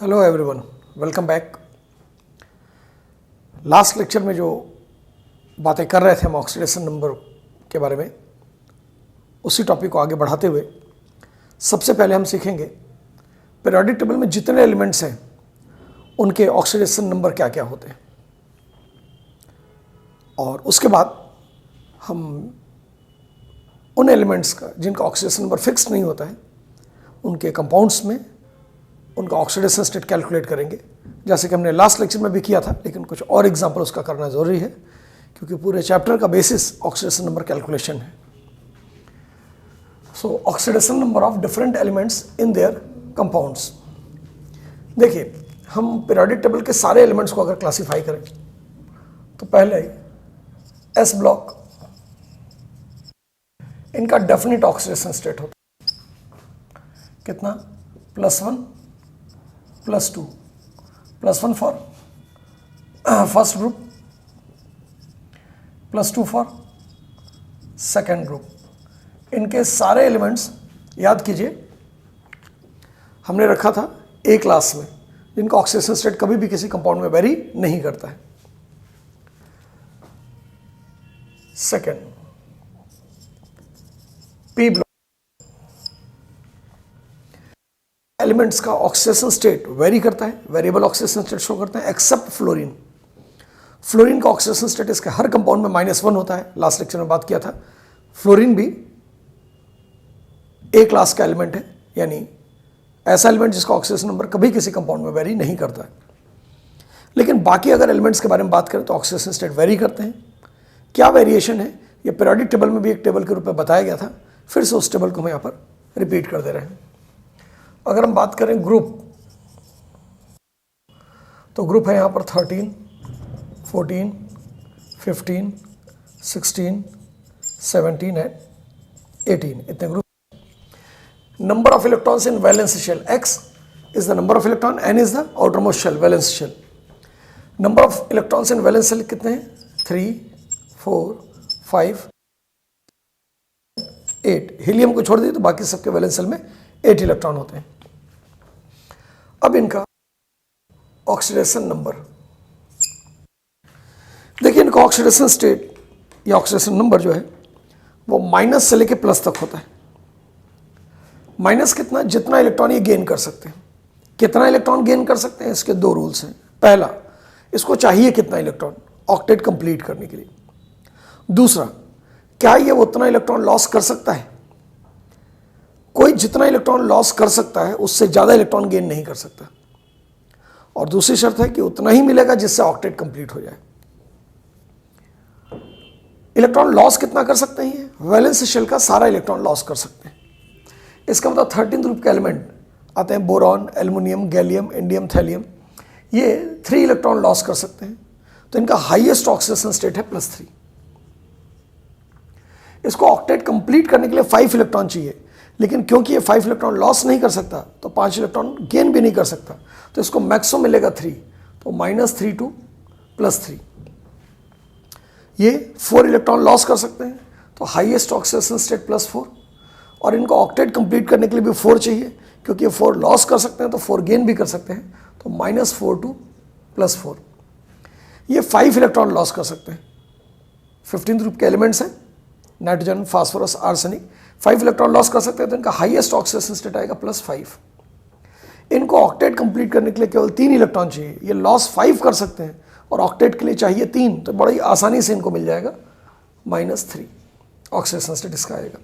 Hello everyone, welcome back. Last lecture में जो बातें कर रहे थे हम ऑक्सीडेशन नंबर के बारे में, उसी टॉपिक को आगे बढ़ाते हुए सबसे पहले हम सीखेंगे पीरियोडिक टेबल में जितने एलिमेंट्स हैं उनके ऑक्सीडेशन नंबर क्या क्या होते हैं, और उसके बाद हम उन एलिमेंट्स का जिनका ऑक्सीडेशन नंबर फिक्स नहीं होता है उनके कंपाउंड्स में उनका ऑक्सीडेशन स्टेट कैलकुलेट करेंगे, जैसे कि हमने लास्ट लेक्चर में भी किया था, लेकिन कुछ और एग्जांपल उसका करना ज़रूरी है क्योंकि पूरे चैप्टर का बेसिस ऑक्सीडेशन नंबर कैलकुलेशन है। सो oxidation number of different elements in their compounds. देखिए, हम पीरियोडिक टेबल के सारे एलिमेंट्स को अगर क्लासीफाई करें तो पहले एस ब्लॉक, इनका डेफिनेट ऑक्सीडेशन स्टेट होता है कितना, +1 +2, +1 for first group, +2 for second group. इनके सारे एलिमेंट्स याद कीजिए हमने रखा था ए क्लास में, जिनका ऑक्सीडेशन स्टेट कभी भी किसी कंपाउंड में वेरी नहीं करता है। सेकेंड, पी ब्लॉक, एलिमेंट्स का ऑक्सीडेशन स्टेट वेरी करता है, वेरिएबल ऑक्सीडेशन स्टेट शो करते हैं एक्सेप्ट फ्लोरीन। फ्लोरीन का ऑक्सीडेशन स्टेट इसके हर कंपाउंड में -1 होता है। लास्ट लेक्चर में बात किया था, फ्लोरीन भी ए क्लास का एलिमेंट है, यानी ऐसा एलिमेंट जिसका ऑक्सीडेशन नंबर कभी किसी कंपाउंड में वेरी नहीं करता है। लेकिन बाकी अगर एलिमेंट्स के बारे में बात करें तो ऑक्सीडेशन स्टेट वेरी करते हैं। क्या वेरिएशन है, ये पीरियोडिक टेबल में भी एक टेबल के रूप में बताया गया था, फिर से उस टेबल को हम यहाँ पर रिपीट कर दे रहे हैं। अगर हम बात करें ग्रुप, तो ग्रुप है यहाँ पर 13, 14, 15, 16, 17 एंड 18, इतने ग्रुप। Number of electrons in valence shell, x is the number of electron, n is the outermost shell, valence shell. Number of electrons in valence shell कितने हैं, 3, 4, 5, 8। हीलियम को छोड़ दिए तो बाकी सबके वैलेंस शेल में 8 इलेक्ट्रॉन होते हैं। अब इनका ऑक्सीडेशन नंबर देखिए, इनका ऑक्सीडेशन स्टेट या ऑक्सीडेशन नंबर जो है वो माइनस से लेके प्लस तक होता है। माइनस कितना, जितना इलेक्ट्रॉन ये गेन कर सकते हैं। कितना इलेक्ट्रॉन गेन कर सकते हैं, इसके 2 रूल्स हैं। पहला, इसको चाहिए कितना इलेक्ट्रॉन ऑक्टेट कंप्लीट करने के लिए। दूसरा, क्या ये उतना इलेक्ट्रॉन लॉस कर सकता है। कोई जितना इलेक्ट्रॉन लॉस कर सकता है उससे ज़्यादा इलेक्ट्रॉन गेन नहीं कर सकता। और दूसरी शर्त है कि उतना ही मिलेगा जिससे ऑक्टेट कंप्लीट हो जाए। इलेक्ट्रॉन लॉस कितना कर सकते हैं, वैलेंस शेल का सारा इलेक्ट्रॉन लॉस कर सकते हैं। इसका मतलब 13 ग्रुप के एलिमेंट आते हैं, boron, aluminium, gallium, indium, thallium, ये 3 इलेक्ट्रॉन लॉस कर सकते हैं। तो इनका हाईएस्ट ऑक्सीडेशन स्टेट है +3। इसको ऑक्टेट कंप्लीट करने के लिए 5 इलेक्ट्रॉन चाहिए, लेकिन क्योंकि ये 5 इलेक्ट्रॉन लॉस नहीं कर सकता तो 5 इलेक्ट्रॉन गेन भी नहीं कर सकता, तो इसको मैक्सिमम मिलेगा 3, तो -3 टू +3। ये 4 इलेक्ट्रॉन लॉस कर सकते हैं, तो हाईएस्ट ऑक्सीडेशन स्टेट +4। और इनको ऑक्टेट कंप्लीट करने के लिए भी 4 चाहिए, क्योंकि ये 4 लॉस कर सकते हैं तो 4 गेन भी कर सकते हैं, तो -4 टू +4। ये 5 इलेक्ट्रॉन लॉस कर सकते हैं। 15 ग्रुप के एलिमेंट्स हैं, nitrogen, phosphorus, arsenic, 5 electron loss कर सकते हैं, तो इनका हाईएस्ट ऑक्सीडेशन स्टेट आएगा +5। इनको ऑक्टेट कंप्लीट करने के लिए केवल 3 इलेक्ट्रॉन चाहिए। ये लॉस 5 कर सकते हैं और ऑक्टेट के लिए चाहिए 3, तो बड़ी आसानी से इनको मिल जाएगा -3 ऑक्सीडेशन स्टेट इसका आएगा।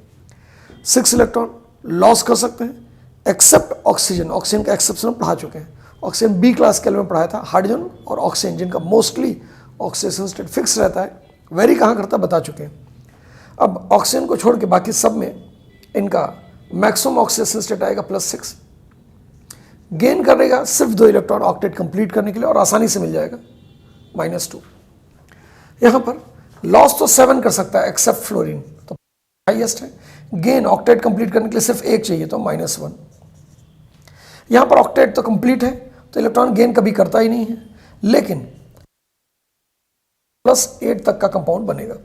6 इलेक्ट्रॉन लॉस कर सकते हैं एक्सेप्ट ऑक्सीजन। ऑक्सीजन का एक्सेप्शन पढ़ा चुके हैं। ऑक्सीजन बी क्लास के में पढ़ाया था। हाइड्रोजन और ऑक्सीजन, जिनका मोस्टली ऑक्सीडेशन स्टेट फिक्स रहता है, वेरी कहाँ करता है बता चुके हैं। अब ऑक्सीजन को छोड़ के बाकी सब में इनका मैक्सिमम ऑक्सीडेशन स्टेट आएगा +6। गेन करेगा सिर्फ 2 इलेक्ट्रॉन ऑक्टेट कंप्लीट करने के लिए और आसानी से मिल जाएगा -2। यहाँ पर लॉस तो 7 कर सकता है एक्सेप्ट फ्लोरीन, तो हाईएस्ट है। गेन ऑक्टेट कंप्लीट करने के लिए सिर्फ 1 चाहिए, तो -1। यहाँ पर ऑक्टेट तो कंप्लीट है तो इलेक्ट्रॉन गेन कभी करता ही नहीं है, लेकिन +8 तक का कंपाउंड बनेगा।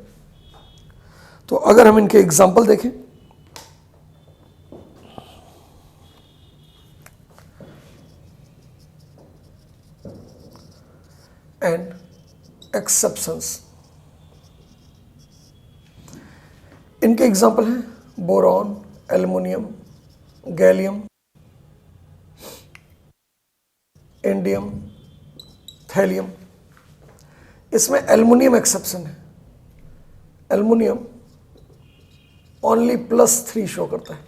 तो अगर हम इनके एग्जाम्पल देखें, एंड एक्सेप्शंस। इनके एग्जाम्पल हैं boron, aluminium, gallium, indium, thallium. इसमें एल्युमिनियम एक्सेप्शन है। एल्युमिनियम ओनली +3 शो करता है।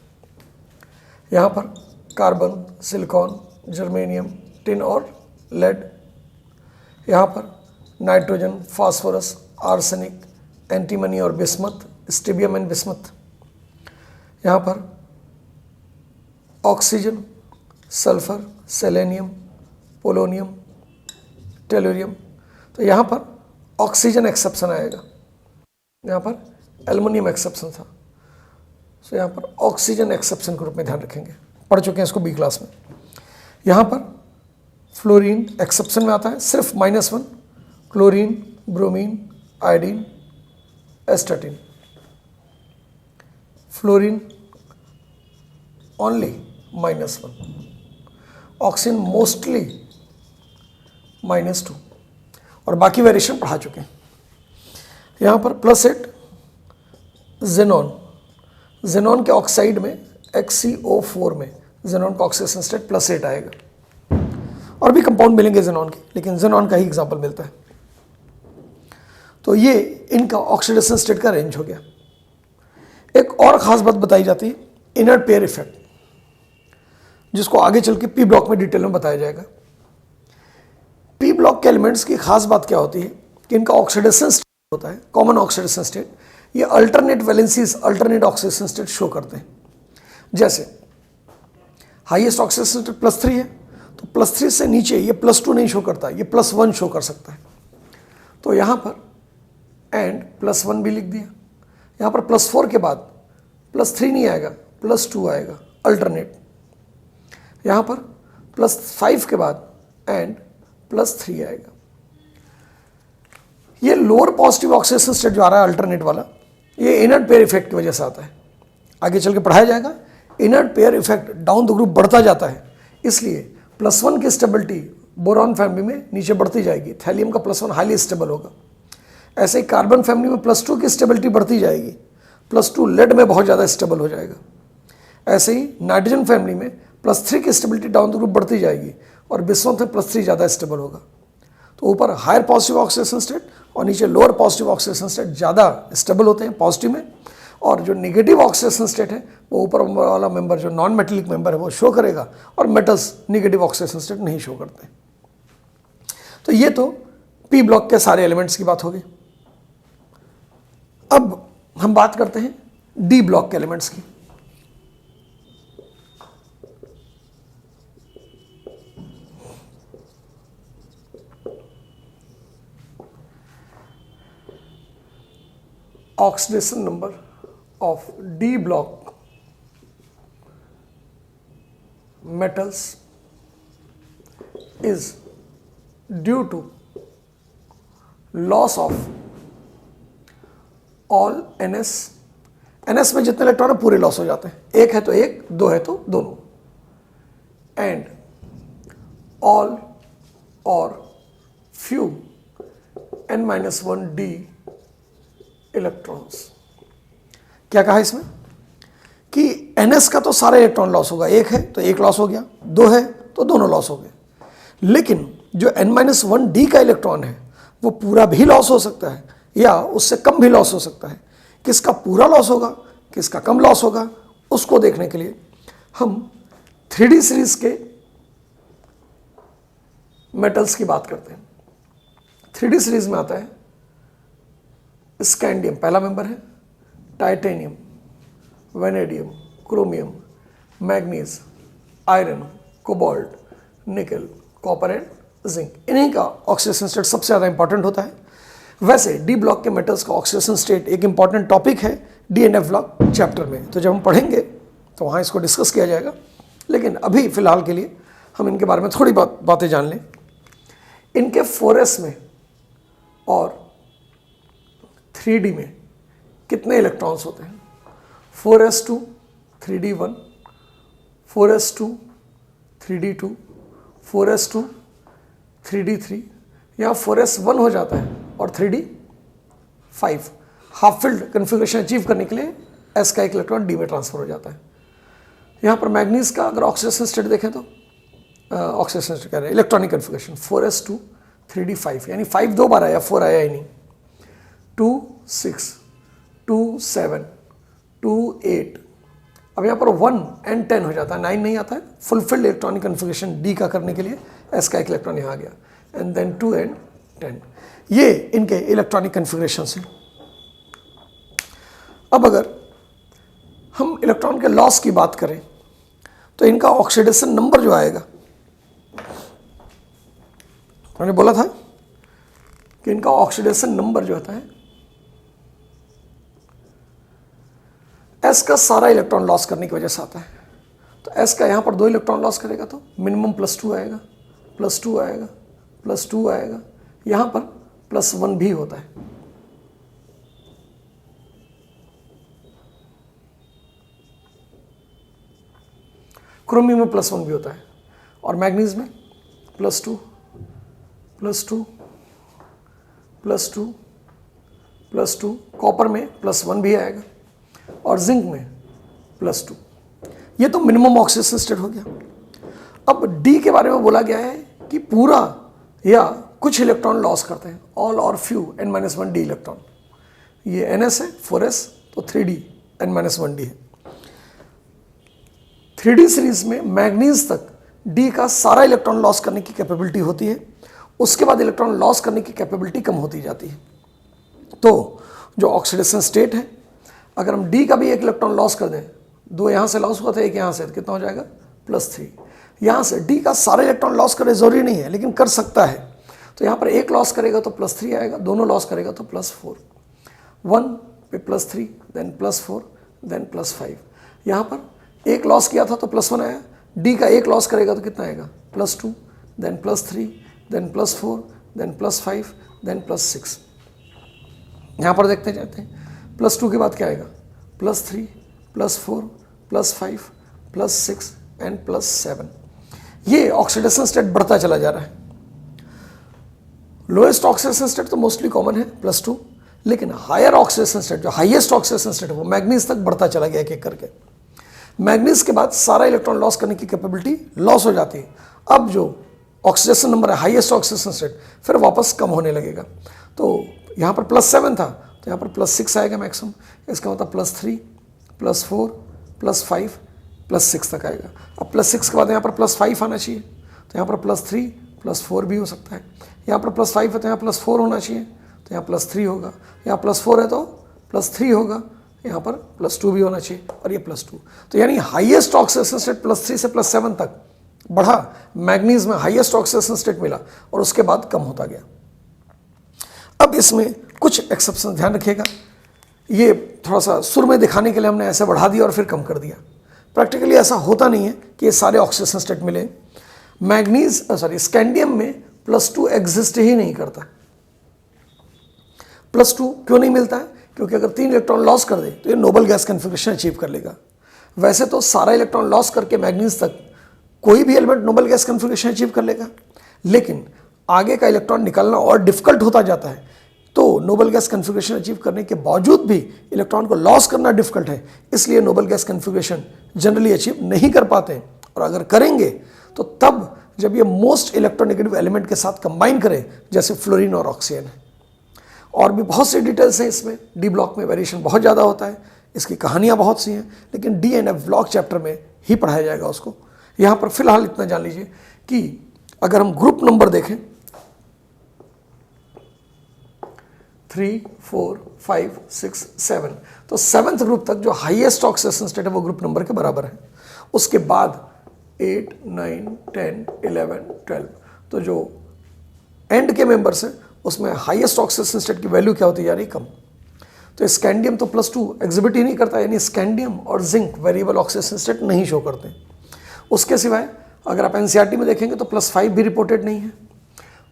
यहाँ पर कार्बन, सिलिकॉन, जर्मेनियम, टिन और लेड। यहाँ पर नाइट्रोजन, फास्फोरस, आर्सेनिक, एंटीमनी और बिस्मथ, स्टेबियम एंड बिस्मथ। यहाँ पर oxygen, sulphur, selenium, polonium, tellurium. तो यहाँ पर ऑक्सीजन एक्सेप्शन आएगा। यहाँ पर एल्युमिनियम एक्सेप्शन था, सो यहाँ पर ऑक्सीजन एक्सेप्शन के रूप में ध्यान रखेंगे। पढ़ चुके हैं इसको बी क्लास में। यहाँ पर फ्लोरीन एक्सेप्शन में आता है, सिर्फ -1, chlorine, bromine, iodine, astatine. Fluorine only -1, oxygen mostly -2, और बाकी वेरिएशन पढ़ा चुके हैं। यहाँ पर +8 जेनॉन। जेनॉन के ऑक्साइड में XCO4 में जेनॉन का ऑक्सीडेशन स्टेट +8 आएगा। और भी कंपाउंड मिलेंगे जेनॉन के, लेकिन जेनॉन का ही एग्जाम्पल मिलता है। तो ये इनका ऑक्सीडेशन स्टेट का रेंज हो गया। एक और खास बात बताई जाती है, इनर्ट पेयर इफेक्ट, जिसको आगे चल के पी ब्लॉक में डिटेल में बताया जाएगा। पी ब्लॉक के एलिमेंट्स की खास बात क्या होती है कि इनका ऑक्सीडेशन स्टेट होता है कॉमन ऑक्सीडेशन स्टेट। ये alternate valencies, alternate oxidation state show करते हैं। जैसे हाईएस्ट ऑक्सीडेशन स्टेट +3 है, तो +3 से नीचे ये +2 नहीं शो करता, ये +1 शो कर सकता है। तो यहाँ पर एंड +1 भी लिख दिया। यहाँ पर +4 के बाद +3 नहीं आएगा, +2 आएगा, अल्टरनेट। यहाँ पर +5 के बाद एंड +3 आएगा। ये लोअर पॉजिटिव ऑक्सीडेशन स्टेट जो आ रहा है अल्टरनेट वाला, ये इनर्ट पेयर इफेक्ट की वजह से आता है। आगे चल के पढ़ाया जाएगा। Inert pair effect down the group बढ़ता जाता है, इसलिए +1 की स्टेबिलिटी बोरॉन फैमिली में नीचे बढ़ती जाएगी। थैलियम का +1 हाईली स्टेबल होगा। ऐसे ही कार्बन फैमिली में +2 की स्टेबिलिटी बढ़ती जाएगी, +2 लेड में बहुत ज़्यादा स्टेबल हो जाएगा। ऐसे ही नाइट्रोजन फैमिली में +3 की स्टेबिलिटी डाउन द ग्रुप बढ़ती जाएगी और बिस्मथ में +3 ज़्यादा स्टेबल होगा। तो ऊपर हायर पॉजिटिव ऑक्सीडेशन स्टेट और नीचे लोअर पॉजिटिव ऑक्सीडेशन स्टेट ज़्यादा स्टेबल होते हैं पॉजिटिव में, और जो नेगेटिव ऑक्सीडेशन स्टेट है वो ऊपर वाला मेंबर जो नॉन मेटेलिक मेंबर है वो शो करेगा, और मेटल्स नेगेटिव ऑक्सीडेशन स्टेट नहीं शो करते। तो ये तो पी ब्लॉक के सारे एलिमेंट्स की बात होगी। अब हम बात करते हैं डी ब्लॉक के एलिमेंट्स की। Oxidation number of D block metals is due to loss of all NS। NS में जितने इलेक्ट्रॉन है पूरे लॉस हो जाते हैं, एक है तो एक, दो है तो दोनों, एंड ऑल और few n-1d इलेक्ट्रॉन्स। क्या कहा इसमें कि NS का तो सारे इलेक्ट्रॉन लॉस होगा, एक है तो एक लॉस हो गया, दो है तो दोनों लॉस हो गए। लेकिन जो n-1d का इलेक्ट्रॉन है वो पूरा भी लॉस हो सकता है या उससे कम भी लॉस हो सकता है। किसका पूरा लॉस होगा, किसका कम लॉस होगा, उसको देखने के लिए हम 3D सीरीज के मेटल्स की बात करते हैं। 3D सीरीज में आता है स्कैंडियम पहला मेंबर है, titanium, vanadium, chromium, manganese, iron, cobalt, निकल, कॉपर एंड जिंक। इन्हीं का ऑक्सीडेशन स्टेट सबसे ज़्यादा इंपॉर्टेंट होता है। वैसे डी ब्लॉक के मेटल्स का ऑक्सीडेशन स्टेट एक इंपॉर्टेंट टॉपिक है D and F block chapter में, तो जब हम पढ़ेंगे तो वहाँ इसको डिस्कस किया जाएगा। लेकिन अभी फ़िलहाल के लिए हम इनके बारे में थोड़ी बातें जान लें। इनके 4s में और 3d में कितने इलेक्ट्रॉन्स होते हैं? 4s2 3d1, 4s2 3d2, 4s2 3d3, यहाँ 4s 1 हो जाता है और 3d 5। Half field configuration achieve करने के लिए s का एक इलेक्ट्रॉन d में ट्रांसफर हो जाता है। यहाँ पर मैग्नीज का अगर ऑक्सीडेशन स्टेट देखें तो ऑक्सीडेशन स्टेट कह रहे हैं, इलेक्ट्रॉनिक कन्फिग्रेशन 4s2 3d 5, यानी 5 दो बार आया, 4 आया ही नहीं। 2 6 2 7 2 8, अब यहाँ पर 1 and 10 हो जाता है, 9 नहीं आता है। फुलफिल्ड इलेक्ट्रॉनिक कन्फिग्रेशन डी का करने के लिए एस का एक इलेक्ट्रॉन यहाँ आ गया, एंड देन 2 and 10। ये इनके इलेक्ट्रॉनिक कन्फिग्रेशन हैं। अब अगर हम इलेक्ट्रॉन के लॉस की बात करें तो इनका ऑक्सीडेशन नंबर जो आएगा, मैंने बोला था कि इनका ऑक्सीडेशन नंबर जो होता है एस का सारा इलेक्ट्रॉन लॉस करने की वजह से आता है। तो एस का यहाँ पर 2 इलेक्ट्रॉन लॉस करेगा तो मिनिमम +2 आएगा, +2 आएगा, +2 आएगा, यहाँ पर +1 भी होता है। क्रोमियम में +1 भी होता है, और मैग्नीज में +2 +2 +2 +2, कॉपर में +1 भी आएगा, और जिंक में +2। ये तो मिनिमम ऑक्सीडेशन स्टेट हो गया। अब डी के बारे में बोला गया है कि पूरा या कुछ इलेक्ट्रॉन लॉस करते हैं, ऑल और फ्यू n-1 डी इलेक्ट्रॉन। ये ns है, 4s, तो 3d n-1 डी है। 3d सीरीज में मैग्नीज तक डी का सारा इलेक्ट्रॉन लॉस करने की कैपेबिलिटी होती है, उसके बाद इलेक्ट्रॉन लॉस करने की कैपेबिलिटी कम होती जाती है। तो जो ऑक्सीडेशन स्टेट है, अगर हम डी का भी एक इलेक्ट्रॉन लॉस कर दें, 2 यहाँ से लॉस हुआ था, 1 यहाँ से, तो कितना हो जाएगा +3। यहाँ से डी का सारा इलेक्ट्रॉन लॉस करे जरूरी नहीं है, लेकिन कर सकता है। तो यहाँ पर 1 लॉस करेगा तो +3 आएगा, दोनों लॉस करेगा तो +4, 1 पे +3, देन +4, देन +5। यहाँ पर 1 लॉस किया था तो +1 आया, डी का 1 लॉस करेगा तो कितना आएगा +2, देन +3, देन +4, देन +5, देन +6। यहाँ पर देखते जाते हैं, +2 के बाद क्या आएगा +3, +4, +5, +6 एंड +7। ये ऑक्सीडेशन स्टेट बढ़ता चला जा रहा है। लोएस्ट ऑक्सीडेशन स्टेट तो मोस्टली कॉमन है +2, लेकिन हायर ऑक्सीडेशन स्टेट, जो हाईएस्ट ऑक्सीडेशन स्टेट है, वो मैग्नीज तक बढ़ता चला गया एक-एक करके। मैग्नीज के बाद सारा इलेक्ट्रॉन लॉस करने की कैपेबिलिटी लॉस हो जाती है। अब जो ऑक्सीडेशन नंबर है, हाईएस्ट ऑक्सीडेशन स्टेट, फिर वापस कम होने लगेगा। तो यहाँ पर +7 था, तो यहाँ पर +6 आएगा मैक्सिमम। इसका मतलब +3, +4, +5, +6 तक आएगा। अब +6 के बाद यहाँ पर +5 आना चाहिए, तो यहाँ पर +3, +4 भी हो सकता है। यहाँ पर +5 है तो यहाँ +4 होना चाहिए, तो यहाँ +3 होगा। यहाँ +4 है तो +3 होगा, यहाँ पर +2 भी होना चाहिए, और ये +2। तो यानी हाईएस्ट ऑक्सीडेशन स्टेट +3 से +7 तक बढ़ा। मैग्नीज में हाईएस्ट ऑक्सीडेशन स्टेट मिला और उसके बाद कम होता गया। अब इसमें कुछ एक्सेप्शन ध्यान रखिएगा, ये थोड़ा सा सुर में दिखाने के लिए हमने ऐसे बढ़ा दिया और फिर कम कर दिया। प्रैक्टिकली ऐसा होता नहीं है कि ये सारे ऑक्सीडेशन स्टेट मिले। मैग्नीज स्कैंडियम में +2 एग्जिस्ट ही नहीं करता। +2 क्यों नहीं मिलता है? क्योंकि अगर 3 इलेक्ट्रॉन लॉस कर दे तो ये नोबल गैस कन्फिग्रेशन अचीव कर लेगा। वैसे तो सारा इलेक्ट्रॉन लॉस करके मैग्नीज तक कोई भी element noble gas configuration achieve कर लेगा, लेकिन आगे का इलेक्ट्रॉन निकालना और डिफिकल्ट होता जाता है। तो नोबल गैस कन्फिग्रेशन अचीव करने के बावजूद भी इलेक्ट्रॉन को लॉस करना डिफिकल्ट है, इसलिए noble gas configuration generally achieve नहीं कर पाते। और अगर करेंगे तो तब जब ये मोस्ट इलेक्ट्रोनेगेटिव एलिमेंट के साथ कंबाइन करें, जैसे फ्लोरीन और ऑक्सीजन है। और भी बहुत सी डिटेल्स हैं इसमें। डी ब्लॉक में वेरिएशन बहुत ज़्यादा होता है, इसकी कहानियाँ बहुत सी हैं, लेकिन D and F block chapter में ही पढ़ाया जाएगा उसको। यहाँ पर फिलहाल इतना जान लीजिए कि अगर हम ग्रुप नंबर देखें 3, 4, 5, 6, 7, तो 7th ग्रुप तक जो हाईएस्ट ऑक्सीडेशन स्टेट है वो ग्रुप नंबर के बराबर है। उसके बाद 8, 9, 10, 11, 12, तो जो एंड के मेंबर्स हैं उसमें हाईएस्ट ऑक्सीडेशन स्टेट की वैल्यू क्या होती जा रही, कम। तो स्कैंडियम तो +2 एग्जिबिट ही नहीं करता, यानी स्कैंडियम और जिंक वेरिएबल ऑक्सीडेशन स्टेट नहीं शो करते। उसके सिवाय अगर आप एनसीईआरटी में देखेंगे तो +5 भी रिपोर्टेड नहीं है,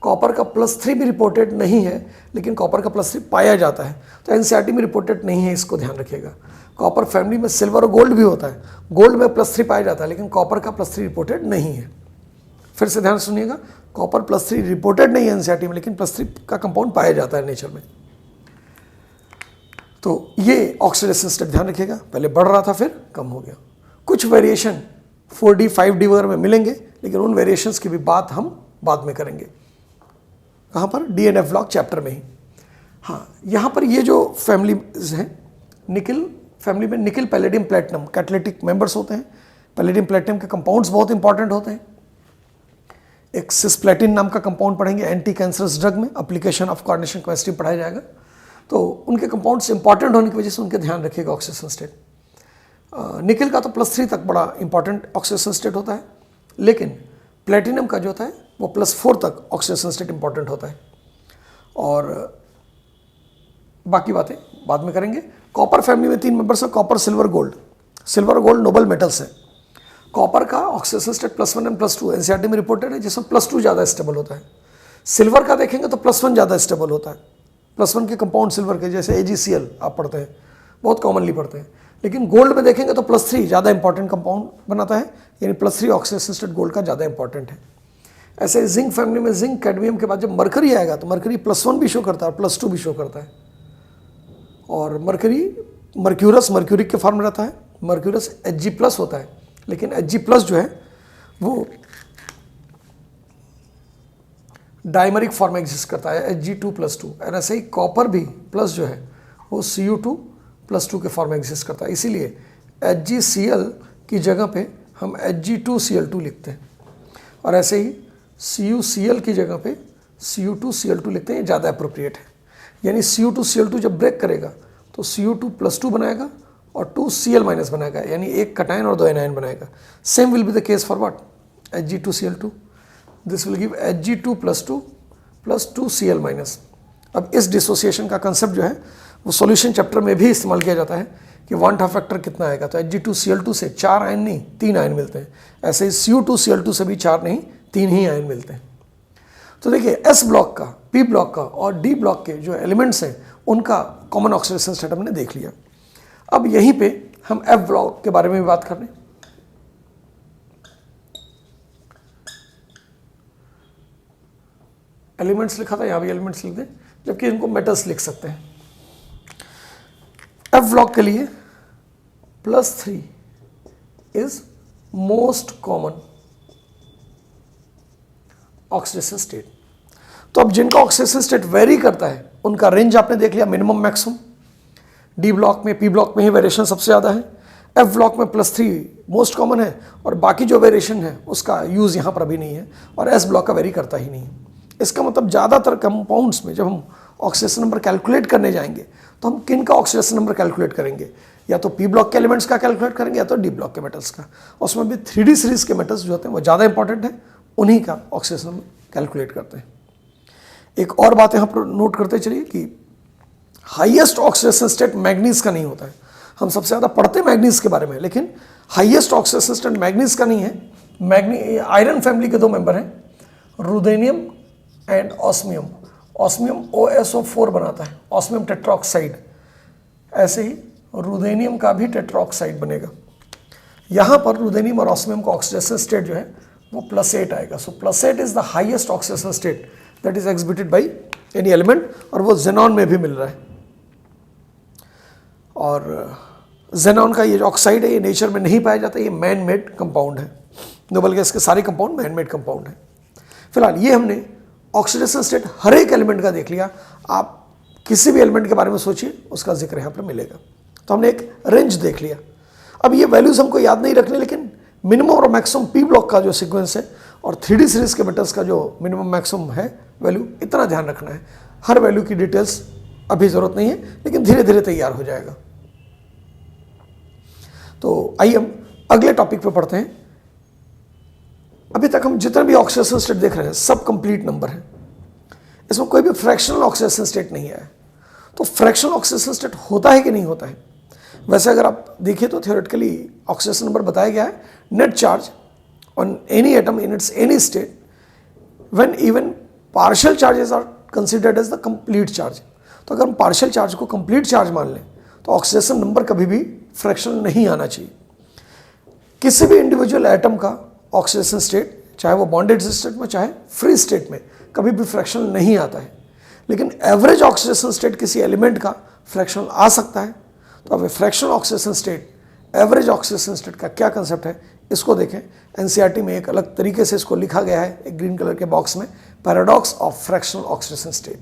कॉपर का +3 भी रिपोर्टेड नहीं है, लेकिन कॉपर का +3 पाया जाता है, तो एनसीईआरटी में रिपोर्टेड नहीं है, इसको ध्यान रखिएगा। कॉपर फैमिली में सिल्वर और गोल्ड भी होता है, गोल्ड में +3 पाया जाता है, लेकिन कॉपर का +3 रिपोर्टेड नहीं है। फिर से ध्यान सुनिएगा, कॉपर +3 रिपोर्टेड नहीं है एनसीईआरटी में, लेकिन +3 का कंपाउंड पाया जाता है नेचर में। तो ये ऑक्सीडेशन स्टेट ध्यान रखिएगा, पहले बढ़ रहा था फिर कम हो गया। कुछ वेरिएशन 4D 5D वगैरह में मिलेंगे, लेकिन उन वेरिएशंस की भी बात हम बाद में करेंगे। कहाँ पर? DNF ब्लॉक चैप्टर में ही। हाँ, यहाँ पर ये जो फैमिलीज हैं, निकिल फैमिली में nickel palladium platinum catalytic members होते हैं। पैलेडियम प्लेटिनम के कंपाउंड्स बहुत इंपॉर्टेंट होते हैं। एक सिस्प्लेटिन नाम का कंपाउंड पढ़ेंगे एंटी कैंसरस ड्रग में, एप्लीकेशन ऑफ कोऑर्डिनेशन केमिस्ट्री पढ़ाया जाएगा। तो उनके कंपाउंड्स इंपॉर्टेंट होने की वजह से उनके ध्यान रखिएगा ऑक्सीडेशन स्टेट। निकिल का तो +3 तक बड़ा इंपॉर्टेंट ऑक्सीडेशन स्टेट होता है, लेकिन प्लेटिनम का जो होता है वो +4 तक ऑक्सीडेशन स्टेट इंपॉर्टेंट होता है। और बाकी बातें बाद में करेंगे। कॉपर फैमिली में 3 मेंबर्स हैं, कॉपर, सिल्वर, गोल्ड। सिल्वर और गोल्ड नोबल मेटल्स हैं। कॉपर का ऑक्सीडेशन स्टेट +1 एंड +2 एनसीईआरटी में रिपोर्टेड है, जिसमें +2 ज़्यादा स्टेबल होता है। सिल्वर का देखेंगे तो +1 ज़्यादा स्टेबल होता है। +1 के कंपाउंड सिल्वर के जैसे AgCl आप पढ़ते हैं, बहुत कॉमनली पढ़ते हैं। लेकिन गोल्ड में देखेंगे तो +3 ज़्यादा इंपॉर्टेंट कंपाउंड बनाता है, यानी +3 ऑक्सीडेशन स्टेट गोल्ड का ज़्यादा इंपॉर्टेंट है। ऐसे जिंक फैमिली में जिंक कैडमियम के बाद जब मरकरी आएगा तो मरकरी +1 भी शो करता है और +2 भी शो करता है। और मर्क्यूरस मर्क्यूरिक के फॉर्म में रहता है, मर्क्यूरस Hg+ होता है, लेकिन Hg+ जो है वो डाइमरिक फॉर्म में एग्जिस्ट करता है, Hg2+2। और ऐसे ही कॉपर भी प्लस जो है वो Cu2+2 के फॉर्म में एग्जिस्ट करता है। इसीलिए HgCl की जगह पे हम Hg2Cl2 लिखते हैं, और ऐसे ही CuCl की जगह पे Cu2Cl2 लिखते हैं, ज़्यादा अप्रोप्रिएट है। यानी Cu2Cl2 जब ब्रेक करेगा तो Cu2+2 बनाएगा और 2Cl- बनाएगा, यानी एक कटायन और 2 एनायन बनाएगा। Same will be the case for what? Hg2Cl2। This will give Hg2+2 + 2Cl-। अब इस डिसोसिएशन का कंसेप्ट जो है वो सॉल्यूशन चैप्टर में भी इस्तेमाल किया जाता है कि वन हाफ फैक्टर कितना आएगा। तो Hg2Cl2 से 4 आयन नहीं 3 आयन मिलते हैं। ऐसे ही Cu2Cl2 से भी 4 नहीं 3 ही आयन मिलते हैं। तो देखिए S ब्लॉक का, P ब्लॉक का और D ब्लॉक के जो एलिमेंट्स हैं उनका कॉमन ऑक्सीडेशन स्टेट हमने देख लिया। अब यहीं पे हम F ब्लॉक के बारे में भी बात कर रहे हैं। एलिमेंट्स लिखा था, यहाँ भी एलिमेंट्स लिख दें, जबकि इनको मेटल्स लिख सकते हैं। F ब्लॉक के लिए +3 is most common oxidation state. तो अब जिनका ऑक्सीडेशन स्टेट वेरी करता है उनका रेंज आपने देख लिया, मिनिमम मैक्सिमम। D ब्लॉक में, P ब्लॉक में ही वेरिएशन सबसे ज़्यादा है। F ब्लॉक में +3 मोस्ट कॉमन है, और बाकी जो वेरिएशन है उसका यूज़ यहाँ पर अभी नहीं है, और S ब्लॉक का वेरी करता ही नहीं है। इसका मतलब ज़्यादातर कंपाउंड्स में जब हम ऑक्सीडेशन नंबर कैलकुलेट करने जाएंगे तो हम किन का ऑक्सीडेशन नंबर कैलकुलेट करेंगे? या तो P ब्लॉक के एलिमेंट्स का कैलकुलेट करेंगे या तो D ब्लॉक के मेटल्स का। उसमें भी 3D सीरीज के मेटल्स जो होते हैं वो ज़्यादा इंपॉर्टेंट है, उन्हीं का ऑक्सीडेशन नंबर कैलकुलेट करते हैं। एक और बात यहाँ पर नोट करते चलिए कि हाईएस्ट ऑक्सीडेशन स्टेट मैग्नीज का नहीं होता है। हम सबसे ज़्यादा पढ़ते हैं मैग्नीज के बारे में, लेकिन हाईएस्ट ऑक्सीडेशन स्टेट मैग्नीज का नहीं है। आयरन फैमिली के 2 मेंबर हैं, रुदेनियम एंड ऑस्मियम। ऑस्मियम OSO4 बनाता है, ऑस्मियम टेट्राऑक्साइड। ऐसे ही रुदेनियम का भी टेट्राऑक्साइड बनेगा। यहाँ पर रुदेनियम और ऑस्मियम का ऑक्सीडेशन स्टेट जो है वो +8 आएगा। So +8 is the highest oxidation state that is exhibited by any element, और वो जेनॉन में भी मिल रहा है। और जेनॉन का ये जो ऑक्साइड है ये नेचर में नहीं पाया जाता, ये मैन मेड कंपाउंड है। नोबेल गैस के सारे कंपाउंड मैन मेड कंपाउंड है। फिलहाल ये हमने ऑक्सीडेशन स्टेट हर एक एलिमेंट का देख लिया। आप किसी भी एलिमेंट के बारे में सोचिए, उसका जिक्र यहाँ पर मिलेगा। तो हमने एक रेंज देख लिया। अब ये वैल्यूज हमको याद नहीं रखने, लेकिन मिनिमम और मैक्सिमम P ब्लॉक का जो सीक्वेंस है और 3D सीरीज के मेटल्स का जो मिनिमम मैक्सिमम है वैल्यू, इतना ध्यान रखना है। हर वैल्यू की डिटेल्स अभी ज़रूरत नहीं है, लेकिन धीरे धीरे तैयार हो जाएगा। तो आइए हम अगले टॉपिक पे पढ़ते हैं। अभी तक हम जितने भी ऑक्सीडेशन स्टेट देख रहे हैं सब कंप्लीट नंबर हैं, इसमें कोई भी फ्रैक्शनल ऑक्सीडेशन स्टेट नहीं है। तो फ्रैक्शनल ऑक्सीडेशन स्टेट होता है कि नहीं होता है? वैसे अगर आप देखिए तो थियोरेटिकली ऑक्सीडेशन नंबर बताया गया है, net charge on any atom in its any state when even partial charges are considered as the complete charge. तो अगर हम पार्शियल चार्ज को कंप्लीट चार्ज मान लें तो ऑक्सीडेशन नंबर कभी भी फ्रैक्शनल नहीं आना चाहिए। किसी भी इंडिविजुअल एटम का ऑक्सीडेशन स्टेट चाहे वो बॉन्डेड स्टेट में चाहे फ्री स्टेट में, कभी भी फ्रैक्शनल नहीं आता है। लेकिन एवरेज ऑक्सीडेशन स्टेट किसी एलिमेंट का फ्रैक्शनल आ सकता है। तो अब fractional oxidation state, average oxidation state का क्या कंसेप्ट है इसको देखें। एनसीईआरटी में एक अलग तरीके से इसको लिखा गया है, एक ग्रीन कलर के बॉक्स में, paradox of fractional oxidation state.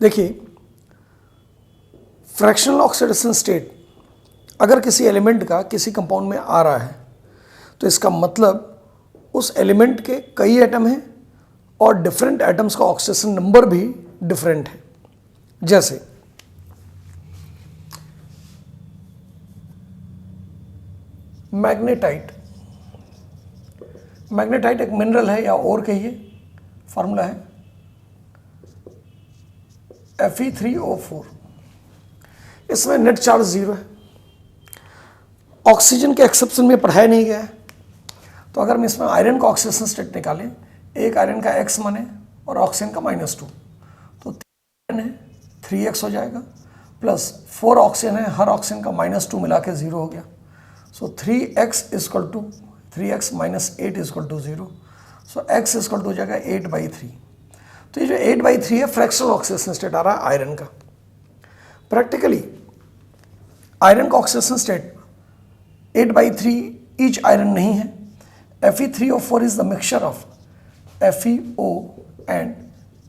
देखिए, फ्रैक्शनल ऑक्सीडेशन स्टेट अगर किसी एलिमेंट का किसी कंपाउंड में आ रहा है तो इसका मतलब उस एलिमेंट के कई एटम हैं और डिफरेंट एटम्स का ऑक्सीडेशन नंबर भी डिफरेंट है। जैसे मैग्नेटाइट, मैग्नेटाइट एक मिनरल है या और कहिए, फार्मूला है Fe3O4। इसमें नेट चार्ज 0 है। ऑक्सीजन के एक्सेप्शन में पढ़ाया नहीं गया है। तो अगर हम इसमें आयरन का ऑक्सीडेशन स्टेट निकालें, एक आयरन का X माने और ऑक्सीजन का -2, तो 3 है 3x हो जाएगा, प्लस 4 ऑक्सीजन है, हर ऑक्सीजन का -2 मिला के 0 हो गया। सो 3x - 8 = 0। सो x = हो जाएगा 8/3। तो ये जो 8/3 है फ्रैक्शनल ऑक्सीडेशन स्टेट आ रहा है आयरन का। प्रैक्टिकली आयरन का ऑक्सीडेशन स्टेट 8/3 ईच आयरन नहीं है। Fe3O4 is the mixture of FeO and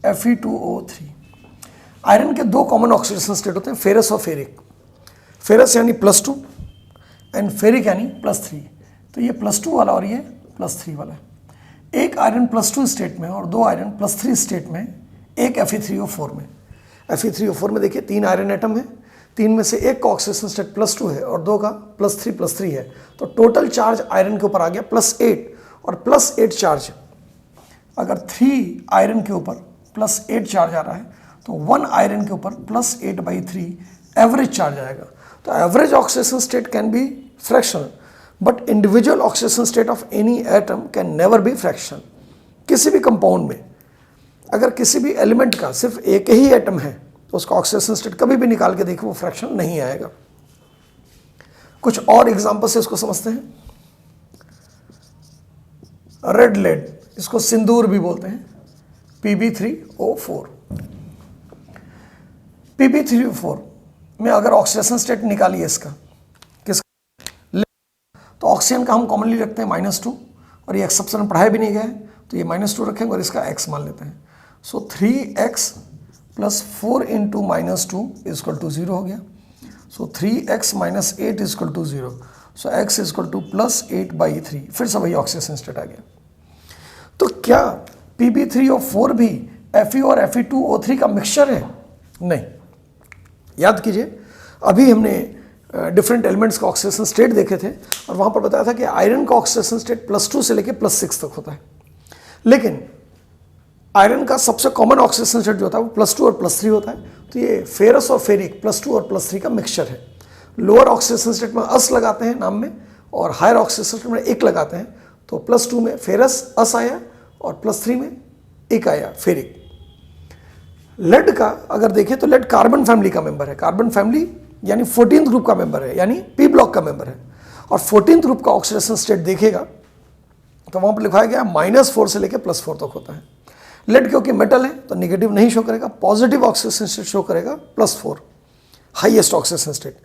Fe2O3। Iron के दो कॉमन ऑक्सीडेशन स्टेट होते हैं, फेरस और फेरिक। फेरस यानी +2 एंड फेरिक यानी +3। तो ये +2 वाला और ये +3 वाला है। एक आयरन +2 स्टेट में और दो आयरन +3 स्टेट में, एक Fe3O4 में। Fe3O4 में देखिए 3 आयरन एटम है, 3 में से एक का ऑक्सीडेशन स्टेट +2 है और दो का +3 है। तो टोटल चार्ज आयरन के ऊपर आ गया +8, और +8 चार्ज अगर 3 आयरन के ऊपर +8 चार्ज आ रहा है तो 1 आयरन के ऊपर +8/3 एवरेज चार्ज आएगा। तो average oxidation state can be fractional, but individual oxidation state of any atom can never be fractional. किसी भी कंपाउंड में अगर किसी भी एलिमेंट का सिर्फ एक ही एटम है तो उसका ऑक्सीडेशन स्टेट कभी भी निकाल के देखो वो फ्रैक्शन नहीं आएगा। कुछ और एग्जांपल से इसको समझते हैं। रेड लेड, इसको सिंदूर भी बोलते हैं, Pb3O4। Pb3O4 में अगर ऑक्सीडेशन स्टेट निकालिए इसका, किसका, तो ऑक्सीजन का हम कॉमनली रखते हैं -2, और ये एक्सेप्शन में पढ़ाया भी नहीं गया है तो ये -2 रखेंगे और इसका x मान लेते हैं। सो 3x + 4 × -2 = 0 हो गया। सो 3x - 8 = 0। सो x = +8/3। फिर से वही ऑक्सीडेशन स्टेट आ गया। तो क्या Pb3O4 भी Fe और Fe2O3 का मिक्सचर है? नहीं। याद कीजिए, अभी हमने डिफरेंट एलिमेंट्स का ऑक्सीडेशन स्टेट देखे थे और वहाँ पर बताया था कि आयरन का ऑक्सीडेशन स्टेट +2 से लेकर +6 तक होता है। लेकिन आयरन का सबसे कॉमन ऑक्सीडेशन स्टेट जो होता है वो +2 और +3 होता है। तो ये फेरस और फेरिक +2 और +3 का मिक्सचर है। लोअर ऑक्सीडेशन स्टेट में अस लगाते हैं नाम में और हायर ऑक्सीडेशन स्टेट में एक लगाते हैं। तो +2 में फेरस अस आया और +3 में एक आया फेरिक। लेड का अगर देखें तो लेड कार्बन फैमिली का मेंबर है। कार्बन फैमिली यानी 14th ग्रुप का मेंबर है, यानी P ब्लॉक का मेंबर है। और 14th ग्रुप का ऑक्सीडेशन स्टेट देखेगा तो वहाँ पर लिखाया गया -4 से लेकर +4 तक होता है। लेड क्योंकि मेटल है तो नेगेटिव नहीं शो करेगा, पॉजिटिव ऑक्सीडेशन स्टेट शो करेगा +4, हाईएस्ट ऑक्सीडेशन स्टेट।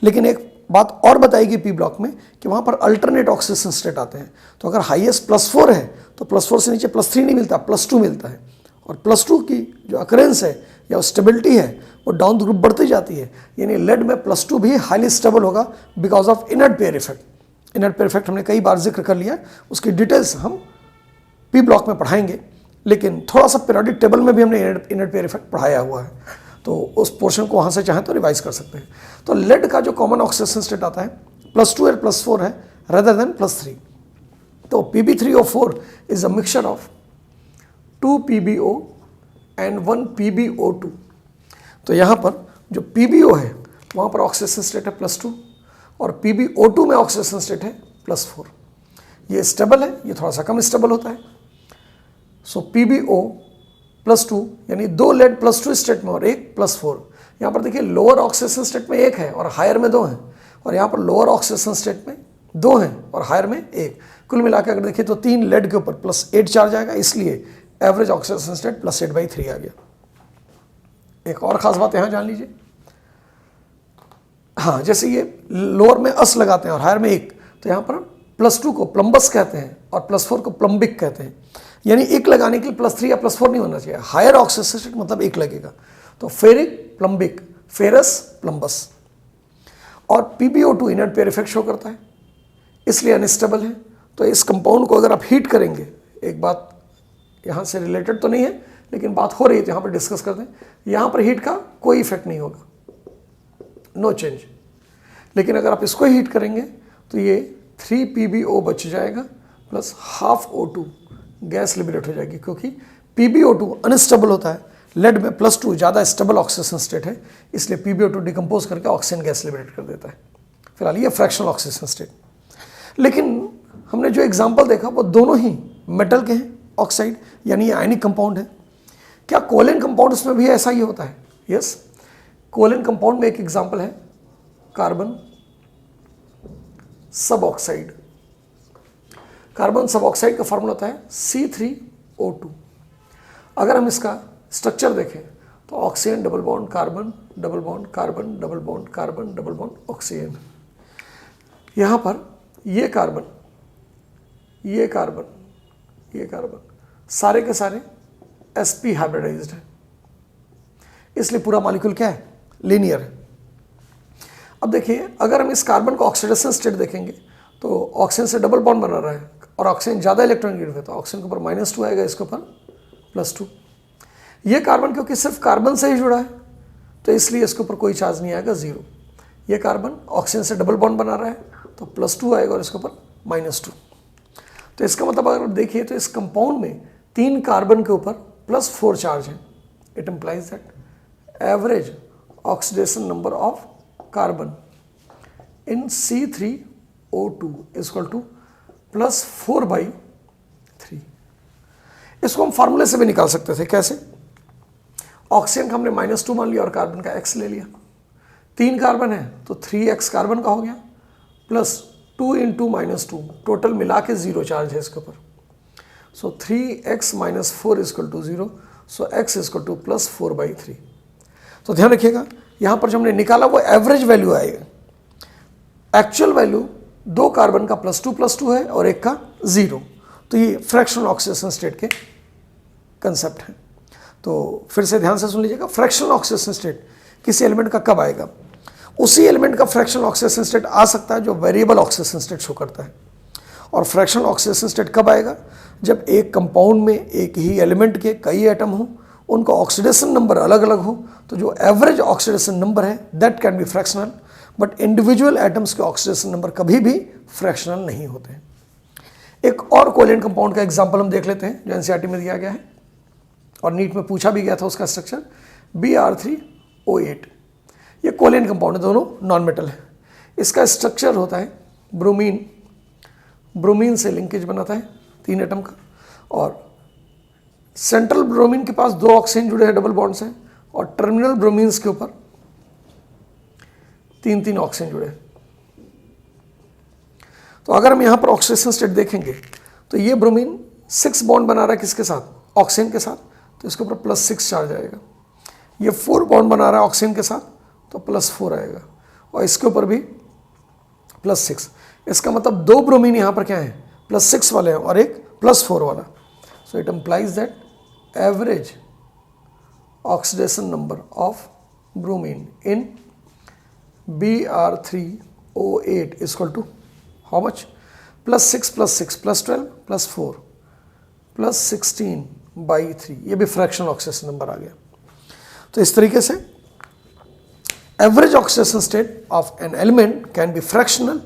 लेकिन एक बात और बताएगी P ब्लॉक में कि वहाँ पर अल्टरनेट ऑक्सीडेशन स्टेट आते हैं। तो अगर हाईएस्ट +4 है तो +4 से नीचे +3 नहीं मिलता, +2 मिलता है। और +2 की जो अकरेंस है या स्टेबिलिटी है वो डाउन द ग्रुप बढ़ती जाती है। यानी लेड में +2 भी हाईली स्टेबल होगा because of inert pair effect. Inert pair effect हमने कई बार जिक्र कर लिया, उसकी डिटेल्स हम P ब्लॉक में पढ़ाएंगे। लेकिन थोड़ा सा पीरियोडिक टेबल में भी हमने इनर्ट पेयर इफेक्ट पढ़ाया हुआ है, तो उस पोर्शन को वहाँ से चाहें तो रिवाइज कर सकते हैं। तो लेड का जो कॉमन ऑक्सीडेशन स्टेट आता है +2 और +4 है रेदर देन +3। तो Pb3O4 is a mixture of 2 PbO and 1 PbO2। तो यहाँ पर जो PbO है वहाँ पर ऑक्सीडेशन स्टेट है +2 और PbO2 में ऑक्सीडेशन स्टेट है +4। ये स्टेबल है, ये थोड़ा सा कम स्टेबल होता है। सो PbO +2 यानी 2 लेड +2 स्टेट में और एक +4। यहाँ पर देखिए लोअर ऑक्सीडेशन स्टेट में एक है और हायर में 2 हैं, और यहाँ पर लोअर ऑक्सीडेशन स्टेट में 2 हैं और हायर में 1। कुल मिलाकर अगर देखिए तो 3 लेड के ऊपर +8 चार्ज आएगा, इसलिए एवरेज ऑक्सीडेशन स्टेट +8/3 आ गया। एक और खास बात यहाँ जान लीजिए, हाँ जैसे ये लोअर में अस लगाते हैं और हायर में 1, तो यहाँ पर +2 को प्लम्बस कहते हैं और +4 को प्लम्बिक कहते हैं। यानी 1 लगाने के लिए +3 या +4 नहीं होना चाहिए, हायर ऑक्सीडेशन स्टेट मतलब 1 लगेगा। तो फेरिक प्लम्बिक, फेरस प्लम्बस। और PbO2 inert pair effect show करता है, इसलिए अनस्टेबल है। तो इस कंपाउंड को अगर आप हीट करेंगे, एक बात यहाँ से रिलेटेड तो नहीं है लेकिन बात हो रही है तो यहाँ पर डिस्कस करते हैं, यहाँ पर हीट का कोई इफेक्ट नहीं होगा, नो चेंज। लेकिन अगर आप इसको हीट करेंगे तो ये 3PbO बच जाएगा plus half O2 gas liberate हो जाएगी, क्योंकि PbO2 अनस्टेबल होता है। लेड में +2 ज़्यादा स्टेबल ऑक्सीडेशन स्टेट है, इसलिए PbO2 डिकम्पोज करके ऑक्सीजन गैस लिबरेट कर देता है। फिलहाल ये फ्रैक्शनल ऑक्सीडेशन स्टेट। लेकिन हमने जो एग्जाम्पल देखा वो दोनों ही मेटल के हैं, ऑक्साइड, यानी ये आयनिक कंपाउंड है। क्या कोवैलेंट कंपाउंड में भी ऐसा ही होता है? यस, कोवैलेंट कंपाउंड में एक एग्जाम्पल है कार्बन सब ऑक्साइड। कार्बन सब ऑक्साइड का फॉर्मूला होता है C3O2। अगर हम इसका स्ट्रक्चर देखें तो oxygen double bond carbon, double bond carbon, double bond carbon, double bond oxygen. यहाँ पर ये कार्बन, ये कार्बन, ये कार्बन, सारे के सारे sp हाइब्रिडाइज्ड है, इसलिए पूरा मॉलिक्यूल क्या है? लीनियर है। अब देखिए, अगर हम इस कार्बन को ऑक्सीडेशन स्टेट देखेंगे तो ऑक्सीजन से डबल बॉन्ड बना रहा है और ऑक्सीजन ज़्यादा इलेक्ट्रॉन गिव है, तो ऑक्सीजन के ऊपर -2 आएगा, इसके ऊपर +2। ये कार्बन क्योंकि सिर्फ कार्बन से ही जुड़ा है तो इसलिए इसके ऊपर कोई चार्ज नहीं आएगा, 0। ये कार्बन ऑक्सीजन से डबल बॉन्ड बना रहा है तो +2 आएगा और इसके ऊपर -2। तो इसका मतलब अगर देखिए तो इस कंपाउंड में 3 कार्बन के ऊपर +4 चार्ज है। It implies that average oxidation number of carbon in C3O2 equal to +4/3। इसको हम फार्मूले से भी निकाल सकते थे। कैसे? ऑक्सीजन का हमने -2 मान लिया और कार्बन का x ले लिया। 3 कार्बन है तो 3x कार्बन का हो गया, प्लस 2 × -2, टोटल मिला के 0 चार्ज है इसके ऊपर। सो 3x - 4 = 0, सो x = +4/3। तो ध्यान रखिएगा, यहाँ पर जो हमने निकाला वो एवरेज वैल्यू आएगा। एक्चुअल वैल्यू 2 कार्बन का +2 है और 1 का 0। तो ये फ्रैक्शनल ऑक्सीडेशन स्टेट के कंसेप्ट हैं। तो फिर से ध्यान से सुन लीजिएगा, फ्रैक्शनल ऑक्सीडेशन स्टेट किसी एलिमेंट का कब आएगा? उसी एलिमेंट का फ्रैक्शनल ऑक्सीडेशन स्टेट आ सकता है जो वेरिएबल ऑक्सीडेशन स्टेट शो करता है। और फ्रैक्शनल ऑक्सीडेशन स्टेट कब आएगा? जब एक कंपाउंड में एक ही एलिमेंट के कई एटम हो, उनका ऑक्सीडेशन नंबर अलग अलग हो, तो जो एवरेज ऑक्सीडेशन नंबर है that can be fractional, but individual atoms के ऑक्सीडेशन नंबर कभी भी फ्रैक्शनल नहीं होते हैं। एक और कोवैलेंट कंपाउंड का एग्जांपल हम देख लेते हैं जो एनसीईआरटी में दिया गया है और नीट में पूछा भी गया था उसका स्ट्रक्चर, Br3O8। ये कोवैलेंट कंपाउंड है, दोनों नॉन मेटल है। इसका स्ट्रक्चर होता है ब्रोमीन, ब्रोमीन से लिंकेज बनाता है 3 एटम का, और सेंट्रल ब्रोमीन के पास 2 ऑक्सीजन जुड़े हैं डबल बॉन्ड से, और टर्मिनल ब्रोमीन्स के ऊपर 3 ऑक्सीजन जुड़े हैं। तो अगर हम यहाँ पर ऑक्सीडेशन स्टेट देखेंगे तो ये ब्रोमीन 6 बॉन्ड बना रहा है किसके साथ? ऑक्सीजन के साथ, तो इसके ऊपर +6 चार्ज आएगा। ये 4 बॉन्ड बना रहा है ऑक्सीजन के साथ, तो +4 आएगा, और इसके ऊपर भी +6। इसका मतलब 2 ब्रोमीन यहाँ पर क्या है? +6 वाले हैं और एक +4 वाला। So it implies that average oxidation number of bromine in Br3O8 = to how much? +6 + 6 +12 +4 +16/3। ये भी फ्रैक्शनल ऑक्सीडेशन नंबर आ गया। तो इस तरीके से average oxidation state of an element can be fractional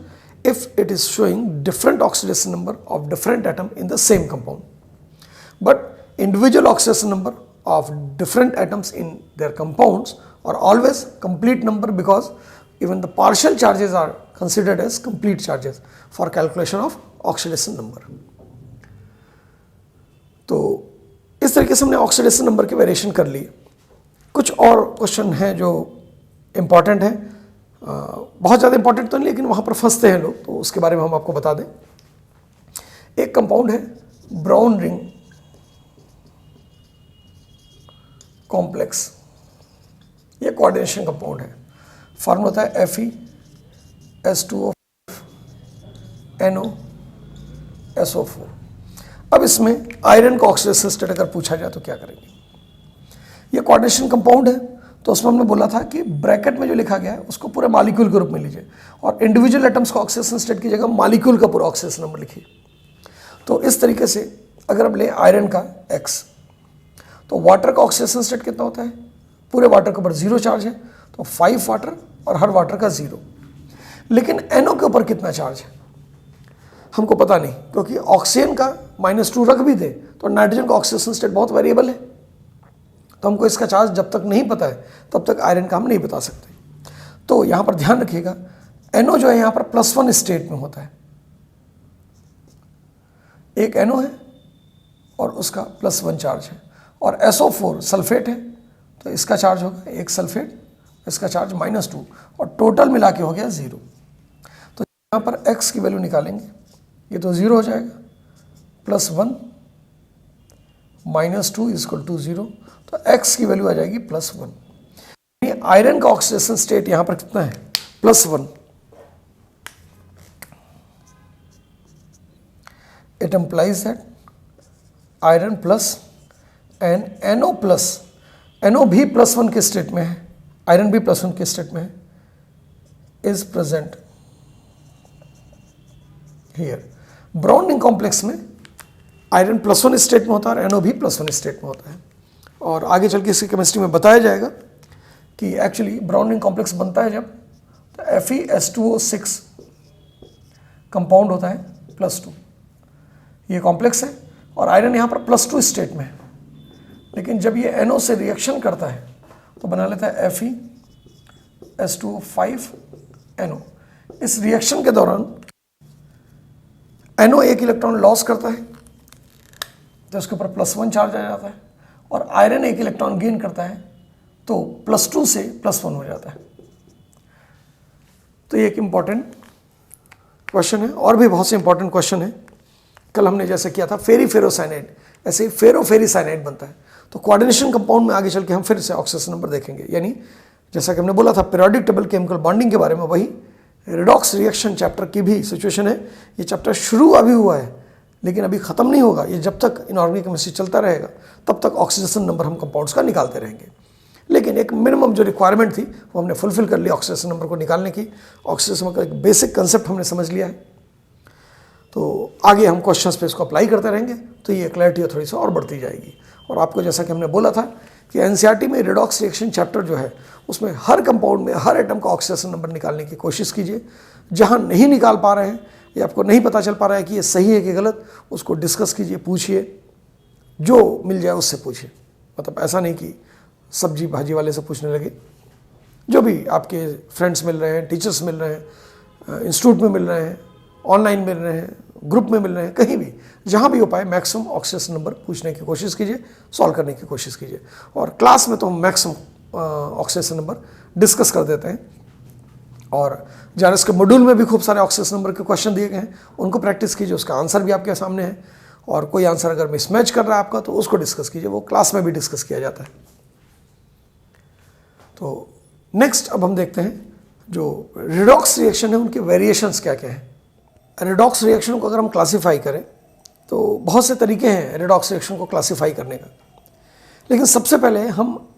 if it is showing different oxidation number of different atom in the same compound. But individual oxidation number of different atoms in their compounds are always complete number, because even the partial charges are considered as complete charges for calculation of oxidation number. तो इस तरीके से हमने oxidation number के variation कर लिए। कुछ और क्वेश्चन हैं जो इम्पॉर्टेंट हैं, बहुत ज़्यादा इंपॉर्टेंट तो नहीं लेकिन वहाँ पर फंसते हैं लोग, तो उसके बारे में हम आपको बता दें। एक कंपाउंड है ब्राउन रिंग कॉम्प्लेक्स, ये कोऑर्डिनेशन कंपाउंड है। फॉर्मूला होता है FeS2O NO अब इसमें आयरन का ऑक्सीडेशन स्टेट अगर पूछा जाए तो क्या करेंगे? ये कोऑर्डिनेशन कंपाउंड है, तो उसमें हमने बोला था कि ब्रैकेट में जो लिखा गया है उसको पूरे मॉलिक्यूल के रूप में लीजिए और इंडिविजुअल एटम्स का ऑक्सीडेशन स्टेट की जगह मॉलिक्यूल का पूरा ऑक्सीडेशन नंबर लिखिए। तो इस तरीके से अगर हम ले आयरन का X, तो वाटर का ऑक्सीडेशन स्टेट कितना होता है? पूरे वाटर के ऊपर 0 चार्ज है, तो 5 वाटर और हर वाटर का 0। लेकिन NO के ऊपर कितना चार्ज है हमको पता नहीं, क्योंकि ऑक्सीजन का -2 रख भी दे तो नाइट्रोजन का ऑक्सीडेशन स्टेट बहुत वेरिएबल है, तो हमको इसका चार्ज जब तक नहीं पता है तब तक आयरन का हम नहीं बता सकते। तो यहाँ पर ध्यान रखिएगा, NO जो है यहाँ पर +1 स्टेट में होता है। एक NO है और उसका +1 चार्ज है, और SO4 सल्फेट है, तो इसका चार्ज होगा 1 सल्फेट, इसका चार्ज -2, और टोटल मिला के हो गया 0। तो यहाँ पर X की वैल्यू निकालेंगे, ये तो 0 हो जाएगा, +1 -2 = 0, तो X की वैल्यू आ जाएगी +1। आयरन का ऑक्सीडेशन स्टेट यहाँ पर कितना है? +1। It implies that iron plus and NO plus, NO भी +1 के स्टेट में है, आयरन भी +1 के स्टेट में है, is present here. Brown ring complex में आयरन +1 स्टेट में होता है और NO भी +1 स्टेट में होता है। और आगे चल के इसकी केमिस्ट्री में बताया जाएगा कि एक्चुअली ब्राउन रिंग कॉम्प्लेक्स बनता है जब तो FeS2O6 कंपाउंड होता है +2, ये कॉम्प्लेक्स है और आयरन यहाँ पर +2 स्टेट में है। लेकिन जब ये NO से रिएक्शन करता है तो बना लेता है FeS2O5NO। इस रिएक्शन के दौरान NO 1 इलेक्ट्रॉन लॉस करता है, तो उसके ऊपर +1 चार्ज आ जाता है, और आयरन 1 इलेक्ट्रॉन गेन करता है तो +2 से +1 हो जाता है। तो ये एक इंपॉर्टेंट क्वेश्चन है, और भी बहुत से इंपॉर्टेंट क्वेश्चन है। कल हमने जैसे किया था फेरी-फेरोसाइनाइड, ऐसे ही फेरो-फेरीसाइनाइड बनता है। तो कोऑर्डिनेशन कंपाउंड में आगे चल के हम फिर से ऑक्सीडेशन नंबर देखेंगे, यानी जैसा कि हमने बोला था पीरियोडिक टेबल केमिकल बॉन्डिंग के बारे में, वही रिडॉक्स रिएक्शन चैप्टर की भी सिचुएशन है। ये चैप्टर शुरू अभी हुआ है लेकिन अभी ख़त्म नहीं होगा, ये जब तक इनऑर्गेनिक केमिस्ट्री चलता रहेगा तब तक ऑक्सीडेशन नंबर हम कंपाउंड्स का निकालते रहेंगे। लेकिन एक मिनिमम जो रिक्वायरमेंट थी वो हमने फुलफिल कर लिया ऑक्सीडेशन नंबर को निकालने की। ऑक्सीडेशन का एक बेसिक कंसेप्ट हमने समझ लिया है, तो आगे हम क्वेश्चंस पे इसको अप्लाई करते रहेंगे तो ये क्लैरिटी थोड़ी सी और बढ़ती जाएगी। और आपको जैसा कि हमने बोला था कि एनसीईआरटी में रिडॉक्स रिएक्शन चैप्टर जो है उसमें हर कंपाउंड में हर एटम का ऑक्सीडेशन नंबर निकालने की कोशिश कीजिए। जहाँ नहीं निकाल पा रहे हैं या आपको नहीं पता चल पा रहा है कि ये सही है कि गलत, उसको डिस्कस कीजिए, पूछिए, जो मिल जाए उससे पूछिए। मतलब ऐसा नहीं कि सब्जी भाजी वाले से पूछने लगे, जो भी आपके फ्रेंड्स मिल रहे हैं, टीचर्स मिल रहे हैं, इंस्टीट्यूट में मिल रहे हैं, ऑनलाइन मिल रहे हैं, ग्रुप में मिल रहे हैं, कहीं भी जहाँ भी हो पाए मैक्सिमम ऑक्सीडेशन नंबर पूछने की कोशिश कीजिए, सॉल्व करने की कोशिश कीजिए। और क्लास में तो हम मैक्सिमम ऑक्सीडेशन नंबर डिस्कस कर देते हैं। और JRS के मॉड्यूल में भी खूब सारे ऑक्सीडेशन नंबर के क्वेश्चन दिए गए हैं, उनको प्रैक्टिस कीजिए, उसका आंसर भी आपके सामने है। और कोई आंसर अगर मिसमैच कर रहा है आपका तो उसको डिस्कस कीजिए, वो क्लास में भी डिस्कस किया जाता है। तो नेक्स्ट अब हम देखते हैं जो रिडॉक्स रिएक्शन है उनके वेरिएशंस क्या क्या हैं। रिडॉक्स रिएक्शन को अगर हम क्लासीफाई करें तो बहुत से तरीके हैं रिडॉक्स रिएक्शन को क्लासीफाई करने का, लेकिन सबसे पहले हम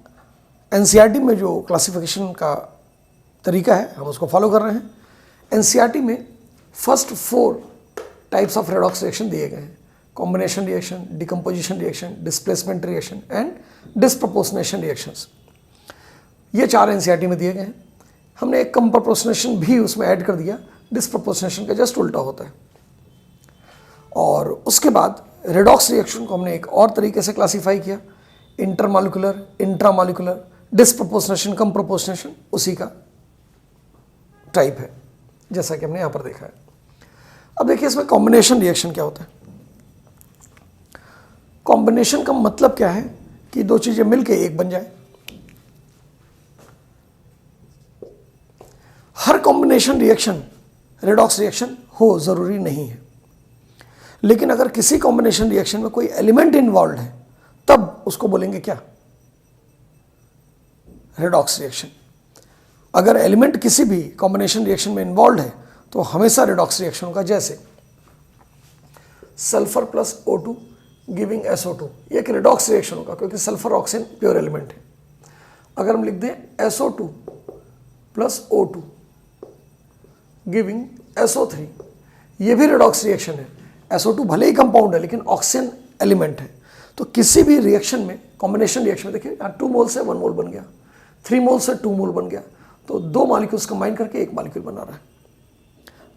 एनसीईआरटी में जो क्लासिफिकेशन का तरीका है हम उसको फॉलो कर रहे हैं। एनसीईआरटी में first 4 types of redox reaction दिए गए हैं: combination reaction, decomposition reaction, displacement reaction and disproportionation reactions. ये 4 एनसीईआरटी में दिए गए हैं। हमने एक कंप्रपोर्शनेशन भी उसमें ऐड कर दिया, डिस्प्रपोर्शनेशन का जस्ट उल्टा होता है। और उसके बाद रिडॉक्स रिएक्शन को हमने एक और तरीके से क्लासीफाई किया, इंटरमॉलिक्यूलर, इंट्रामॉलिक्यूलर, डिस्प्रपोर्शनेशन, कंप्रपोर्शनेशन उसी का टाइप है, जैसा कि हमने यहाँ पर देखा है। अब देखिए इसमें कॉम्बिनेशन रिएक्शन क्या होता है। कॉम्बिनेशन का मतलब क्या है कि 2 चीजें मिलके एक बन जाए। हर कॉम्बिनेशन रिएक्शन रिडॉक्स रिएक्शन हो जरूरी नहीं है। लेकिन अगर किसी कॉम्बिनेशन रिएक्शन में कोई एलिमेंट इन्वॉल्व है तब उसको बोलेंगे क्या? Redox reaction. अगर एलिमेंट किसी भी कॉम्बिनेशन रिएक्शन में इन्वॉल्व है तो हमेशा रेडॉक्स रिएक्शन होगा। जैसे sulphur plus O2 giving SO2, ये एक रेडॉक्स रिएक्शन होगा क्योंकि सल्फर ऑक्सीजन प्योर एलिमेंट है। अगर हम लिख दें SO2 plus O2 giving SO3, ये भी रेडॉक्स रिएक्शन है। SO2 भले ही कंपाउंड है लेकिन ऑक्सीजन एलिमेंट है। तो किसी भी रिएक्शन में, कॉम्बिनेशन रिएक्शन में, देखिए यहाँ 2 मोल से 1 मोल बन गया, 3 मोल से 2 मोल बन गया, तो 2 मॉलिक्यूल्स कंबाइन करके 1 मॉलिक्यूल बना रहा है।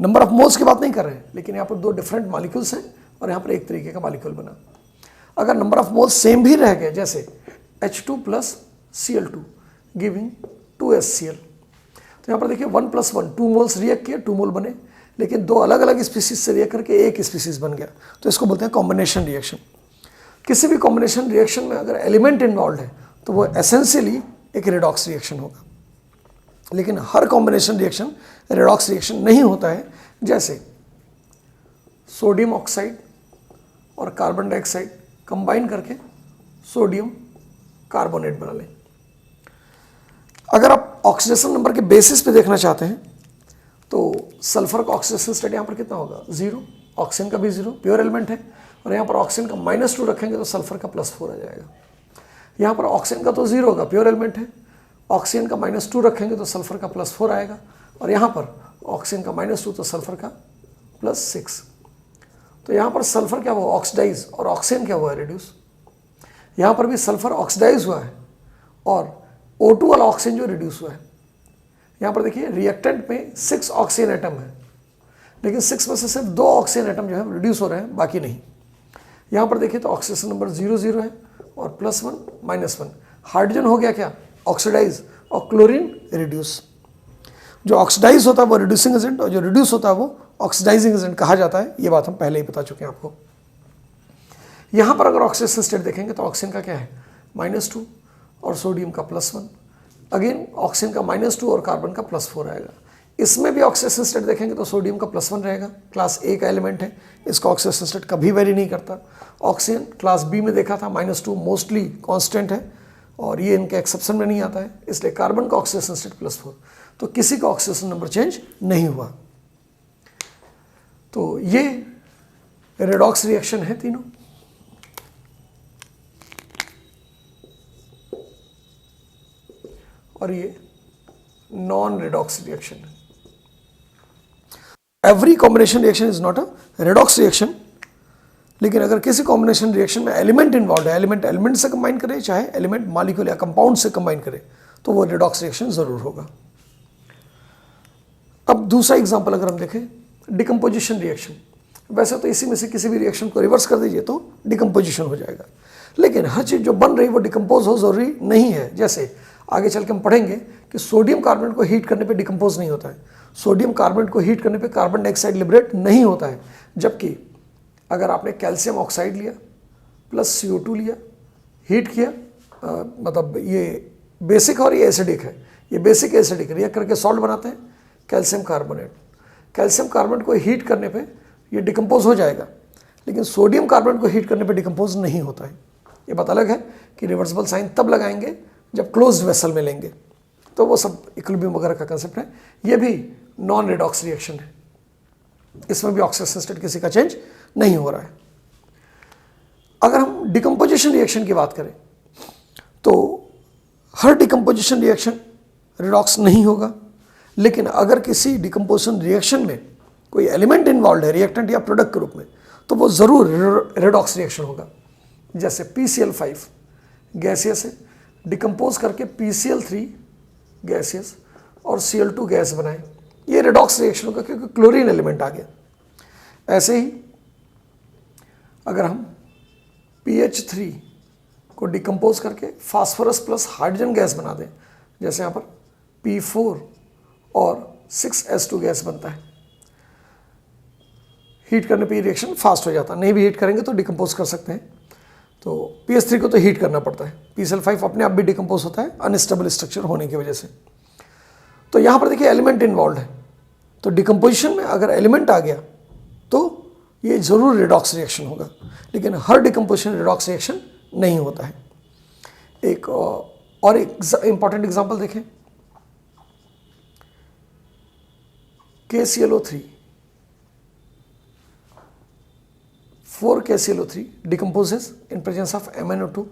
नंबर ऑफ मोल्स की बात नहीं कर रहे हैं, लेकिन यहाँ पर 2 डिफरेंट मॉलिक्यूल्स हैं और यहाँ पर एक तरीके का मॉलिक्यूल बना। अगर नंबर ऑफ मोल्स सेम भी रह गए, जैसे H2 plus Cl2 giving 2HCl, तो यहाँ पर देखिए 1 + 1, 2 मोल्स रिएक्ट किए, 2 मोल बने, लेकिन 2 अलग अलग स्पीसीज से रिएक्ट करके एक स्पीसीज बन गया, तो इसको बोलते हैं कॉम्बिनेशन रिएक्शन। किसी भी कॉम्बिनेशन रिएक्शन में अगर एलिमेंट इन्वॉल्व है तो वो एसेंशियली एक रेडॉक्स रिएक्शन होगा। लेकिन हर कॉम्बिनेशन रिएक्शन रेडॉक्स रिएक्शन नहीं होता है। जैसे सोडियम ऑक्साइड और कार्बन डाइऑक्साइड कंबाइन करके सोडियम कार्बोनेट बना लें। अगर आप ऑक्सीडेशन नंबर के बेसिस पे देखना चाहते हैं तो सल्फर का ऑक्सीडेशन स्टेट यहाँ पर कितना होगा? 0, ऑक्सीजन का भी 0, प्योर एलिमेंट है, और यहाँ पर ऑक्सीजन का -2 रखेंगे तो सल्फर का +4 आ जाएगा। यहाँ पर ऑक्सीजन का तो 0 होगा, प्योर एलिमेंट है, ऑक्सीजन का -2 रखेंगे तो सल्फर का +4 आएगा, और यहाँ पर ऑक्सीजन का -2 तो सल्फर का +6। तो यहाँ पर सल्फर क्या हुआ? ऑक्सीडाइज, और ऑक्सीजन क्या हुआ? रिड्यूस। यहाँ पर भी सल्फर ऑक्सीडाइज हुआ है और O2 वाला ऑक्सीजन जो रिड्यूस हुआ है। यहाँ पर देखिए रिएक्टेंट में 6 ऑक्सीजन एटम है, लेकिन 6 में से सिर्फ 2 ऑक्सीजन एटम जो है रिड्यूस हो रहे हैं, बाकी नहीं। यहाँ पर देखिए तो ऑक्सीजन नंबर 0 0 है और +1 -1, हाइड्रोजन हो गया क्या? ऑक्सीडाइज, और क्लोरीन रिड्यूस। जो ऑक्सीडाइज होता है वो रिड्यूसिंग एजेंट, और जो रिड्यूस होता है वो ऑक्सीडाइजिंग एजेंट कहा जाता है। ये बात हम पहले ही बता चुके हैं आपको। यहाँ पर अगर ऑक्सीडेशन स्टेट देखेंगे तो ऑक्सीजन का क्या है? -2 और सोडियम का +1, अगेन ऑक्सीजन का -2 और कार्बन का +4 आएगा। इसमें भी ऑक्सीडेशन स्टेट देखेंगे तो सोडियम का +1 रहेगा, क्लास A का एलिमेंट है, इसका ऑक्सीडेशन स्टेट कभी वेरी नहीं करता। ऑक्सीजन क्लास B में देखा था -2 मोस्टली कांस्टेंट है और ये इनके एक्सेप्शन में नहीं आता है, इसलिए कार्बन का ऑक्सीडेशन स्टेट +4, तो किसी का ऑक्सीडेशन नंबर चेंज नहीं हुआ। तो ये रेडॉक्स रिएक्शन है तीनों। और ये नॉन रेडॉक्स रिएक्शन है। Every combination reaction is not a redox reaction, लेकिन अगर किसी कॉम्बिनेशन रिएक्शन में एलिमेंट इन्वॉल्व है, एलिमेंट से कंबाइन करे, चाहे एलिमेंट मॉलिक्यूल या कंपाउंड से कंबाइन करे, तो वो रेडॉक्स रिएक्शन जरूर होगा। अब दूसरा एग्जांपल अगर हम देखें, डिकम्पोजिशन रिएक्शन। वैसे तो इसी में से किसी भी रिएक्शन को रिवर्स कर दीजिए तो डिकम्पोजिशन हो जाएगा, लेकिन हर चीज़ जो बन रही वो डिकम्पोज हो जरूरी नहीं है। जैसे आगे चल के हम पढ़ेंगे कि सोडियम कार्बोनेट को हीट करने पे डिकम्पोज नहीं होता है, सोडियम कार्बोनेट को हीट करने पे कार्बन डाइऑक्साइड लिबरेट नहीं होता है। जबकि अगर आपने कैल्शियम ऑक्साइड लिया प्लस CO2 लिया, हीट किया, मतलब ये बेसिक और ये एसिडिक है, ये बेसिक एसिडिक रिएक्ट करके सॉल्ट बनाते हैं कैल्शियम कार्बोनेट। कैल्शियम कार्बोनेट को हीट करने पे ये डिकम्पोज हो जाएगा, लेकिन सोडियम कार्बोनेट को हीट करने पे डिकम्पोज नहीं होता है। ये बात अलग है कि रिवर्सिबल साइन तब लगाएंगे जब क्लोज्ड वेसल में लेंगे, तो वो सब इक्विलिब्रियम वगैरह का कंसेप्ट है। ये भी नॉन रेडॉक्स रिएक्शन है, इसमें भी ऑक्सीडेशन स्टेट किसी का चेंज नहीं हो रहा है। अगर हम डिकम्पोजिशन रिएक्शन की बात करें तो हर डिकम्पोजिशन रिएक्शन रेडॉक्स नहीं होगा, लेकिन अगर किसी डिकम्पोजिशन रिएक्शन में कोई एलिमेंट इन्वॉल्व है रिएक्टेंट या प्रोडक्ट के रूप में, तो वो जरूर रेडॉक्स रिएक्शन होगा। जैसे PCl5 गैसियस है, डिकम्पोज करके PCl3 गैसियस और Cl2 गैस बनाए, ये रेडॉक्स रिएक्शन होगा क्योंकि क्लोरीन एलिमेंट आ गया। ऐसे ही अगर हम PH3 को डिकम्पोज करके फास्फोरस प्लस हाइड्रोजन गैस बना दें, जैसे यहाँ पर P4 और 6S2 गैस बनता है, हीट करने पे ये रिएक्शन फास्ट हो जाता है। नहीं भी हीट करेंगे तो डिकम्पोज कर सकते हैं, तो PH3 को तो हीट करना पड़ता है। PCl5 अपने आप भी डिकम्पोज होता है अनस्टेबल स्ट्रक्चर होने की वजह से। तो यहाँ पर देखिए एलिमेंट इन्वॉल्व है, तो डिकम्पोजिशन में अगर एलिमेंट आ गया तो ये जरूर रिडॉक्स रिएक्शन होगा, लेकिन हर डिकम्पोजिशन रिडॉक्स रिएक्शन नहीं होता है। एक और इंपॉर्टेंट एग्जांपल देखें, KClO3, 4KClO3 decomposes in presence of MnO2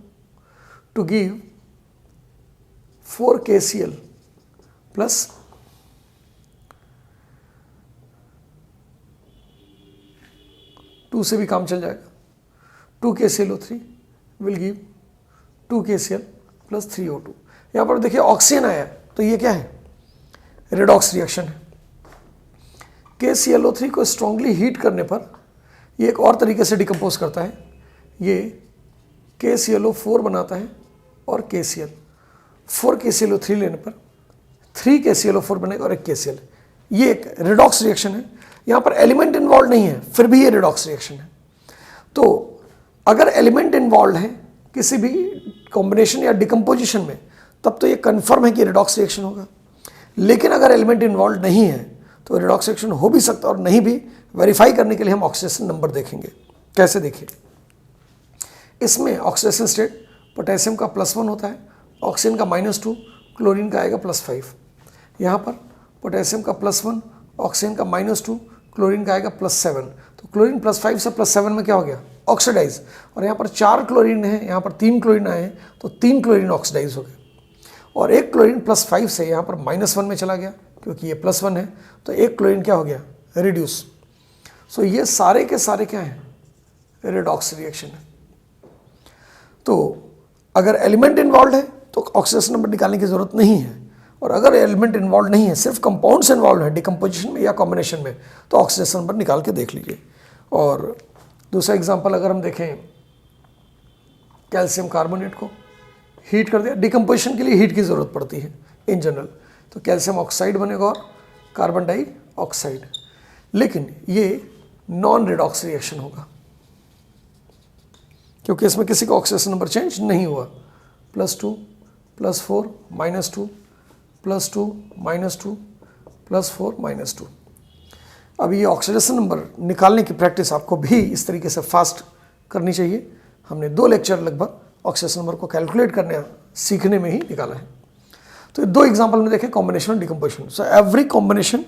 to give 4KCl plus 2 से भी काम चल जाएगा, 2KClO3 will give 2KCl plus 3O2। यहाँ पर देखिए ऑक्सीजन आया, तो ये क्या है, रेडॉक्स रिएक्शन है। KClO3 को स्ट्रांगली हीट करने पर ये एक और तरीके से डिकम्पोज करता है, ये KClO4 बनाता है और KCl, 4KClO3 लेने पर 3KClO4 बनेगा और 1 KCl। ये एक रिडॉक्स रिएक्शन है, यहाँ पर एलिमेंट इन्वॉल्व नहीं है, फिर भी ये रिडॉक्स रिएक्शन है। तो अगर एलिमेंट इन्वॉल्व है किसी भी कॉम्बिनेशन या डिकम्पोजिशन में, तब तो ये कन्फर्म है कि रिडॉक्स रिएक्शन होगा। लेकिन अगर एलिमेंट इन्वॉल्व नहीं है तो रिडॉक्स रिएक्शन हो भी सकता है और नहीं भी। वेरीफाई करने के लिए हम ऑक्सीडेशन नंबर देखेंगे। कैसे देखिए, इसमें ऑक्सीडेशन स्टेट पोटेशियम का +1 होता है, ऑक्सीजन का -2, क्लोरीन का आएगा +5। यहाँ पर पोटेशियम का +1, ऑक्सीजन का -2, क्लोरीन का आएगा +7। तो क्लोरीन +5 से +7 में क्या हो गया, ऑक्सीडाइज। और यहाँ पर 4 क्लोरीन है, यहाँ पर 3 क्लोरीन आए हैं, तो 3 क्लोरीन ऑक्सीडाइज हो गए। और एक क्लोरीन +5 से यहाँ पर -1 में चला गया, क्योंकि ये +1 है, तो एक क्लोरीन क्या हो गया, रिड्यूस। सो ये सारे के सारे क्या हैं, रिडॉक्स रिएक्शन है। तो अगर एलिमेंट इन्वॉल्व है तो ऑक्सीडेशन नंबर निकालने की जरूरत नहीं है, और अगर एलिमेंट इन्वॉल्व नहीं है, सिर्फ कंपाउंड्स इन्वॉल्व है डिकम्पोजिशन में या कॉम्बिनेशन में, तो ऑक्सीडेशन नंबर निकाल के देख लीजिए। और दूसरा एग्जांपल अगर हम देखें, कैल्शियम कार्बोनेट को हीट कर दिया, डिकम्पोजिशन के लिए हीट की ज़रूरत पड़ती है इन जनरल, तो कैल्शियम ऑक्साइड बनेगा और कार्बन डाइऑक्साइड। लेकिन ये नॉन रिडॉक्स रिएक्शन होगा, क्योंकि इसमें किसी का ऑक्सीडेशन नंबर चेंज नहीं हुआ। +2 +4 -2 +2 -2 +4 -2। अब ये ऑक्सीडेशन नंबर निकालने की प्रैक्टिस आपको भी इस तरीके से फास्ट करनी चाहिए। हमने 2 लेक्चर लगभग ऑक्सीडेशन नंबर को कैलकुलेट करने सीखने में ही निकाला है। तो 2 एग्जांपल में देखें, कॉम्बिनेशन और decomposition. So every combination,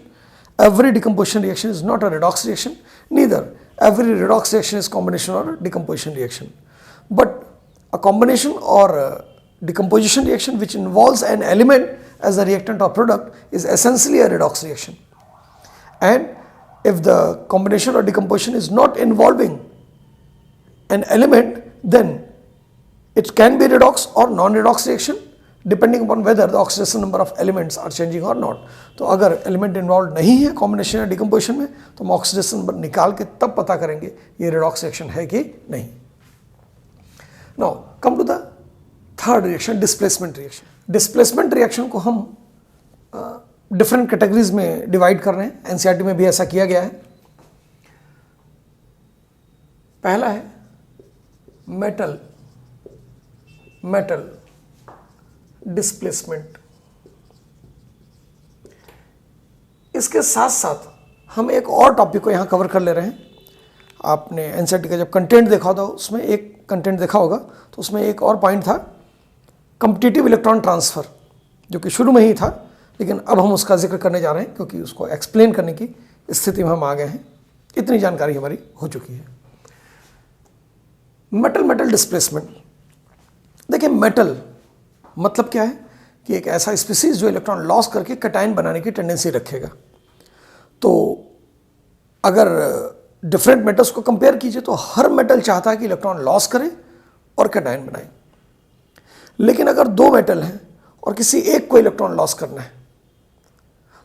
every decomposition reaction is not a redox reaction, neither every redox reaction is combination or decomposition reaction. But a combination or a decomposition reaction which involves an element as a reactant or product is essentially a redox reaction. And if the combination or decomposition is not involving an element, then it can be redox or non-redox reaction, depending upon whether the oxidation number of elements are changing और not. तो अगर element involve नहीं है combination या decomposition में, तो हम oxidation number निकाल के तब पता करेंगे ये रिडॉक्स रिएक्शन है कि नहीं। Now come to the third reaction, displacement reaction. Displacement reaction को हम डिफरेंट कैटेगरीज में डिवाइड कर रहे हैं, एनसीईआरटी में भी ऐसा किया गया है। पहला है मेटल डिस्प्लेसमेंट। इसके साथ साथ हम एक और टॉपिक को यहाँ कवर कर ले रहे हैं। आपने एनसीईआरटी का जब कंटेंट देखा होगा, उसमें एक कंटेंट देखा होगा, तो उसमें एक और पॉइंट था कॉम्पिटिटिव इलेक्ट्रॉन ट्रांसफ़र, जो कि शुरू में ही था, लेकिन अब हम उसका जिक्र करने जा रहे हैं क्योंकि उसको एक्सप्लेन करने की स्थिति में हम आ गए हैं। इतनी जानकारी हमारी हो चुकी है। Metal displacement. देखिए, मेटल मतलब क्या है कि एक ऐसा स्पीसीज जो इलेक्ट्रॉन लॉस करके कैटायन बनाने की टेंडेंसी रखेगा। तो अगर डिफरेंट मेटल्स को कंपेयर कीजिए तो हर मेटल चाहता है कि इलेक्ट्रॉन लॉस करे और कैटायन बनाए। लेकिन अगर 2 मेटल हैं और किसी एक को इलेक्ट्रॉन लॉस करना है,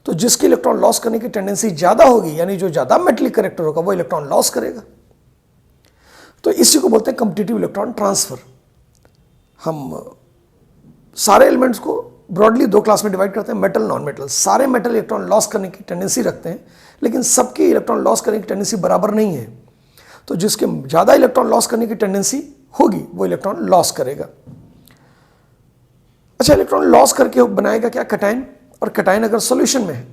तो जिसकी इलेक्ट्रॉन लॉस करने की टेंडेंसी ज़्यादा होगी, यानी जो ज़्यादा मेटलिक कैरेक्टर होगा, वो इलेक्ट्रॉन लॉस करेगा। तो इसी को बोलते हैं कॉम्पिटिटिव इलेक्ट्रॉन ट्रांसफ़र। हम सारे एलिमेंट्स को ब्रॉडली 2 क्लास में डिवाइड करते हैं, मेटल, नॉन मेटल। सारे मेटल इलेक्ट्रॉन लॉस करने की टेंडेंसी रखते हैं, लेकिन सबकी इलेक्ट्रॉन लॉस करने की टेंडेंसी बराबर नहीं है। तो जिसके ज़्यादा इलेक्ट्रॉन लॉस करने की टेंडेंसी होगी, वो इलेक्ट्रॉन लॉस करेगा। अच्छा, इलेक्ट्रॉन लॉस करके बनाएगा क्या, कैटायन। और कैटायन अगर सॉल्यूशन में है,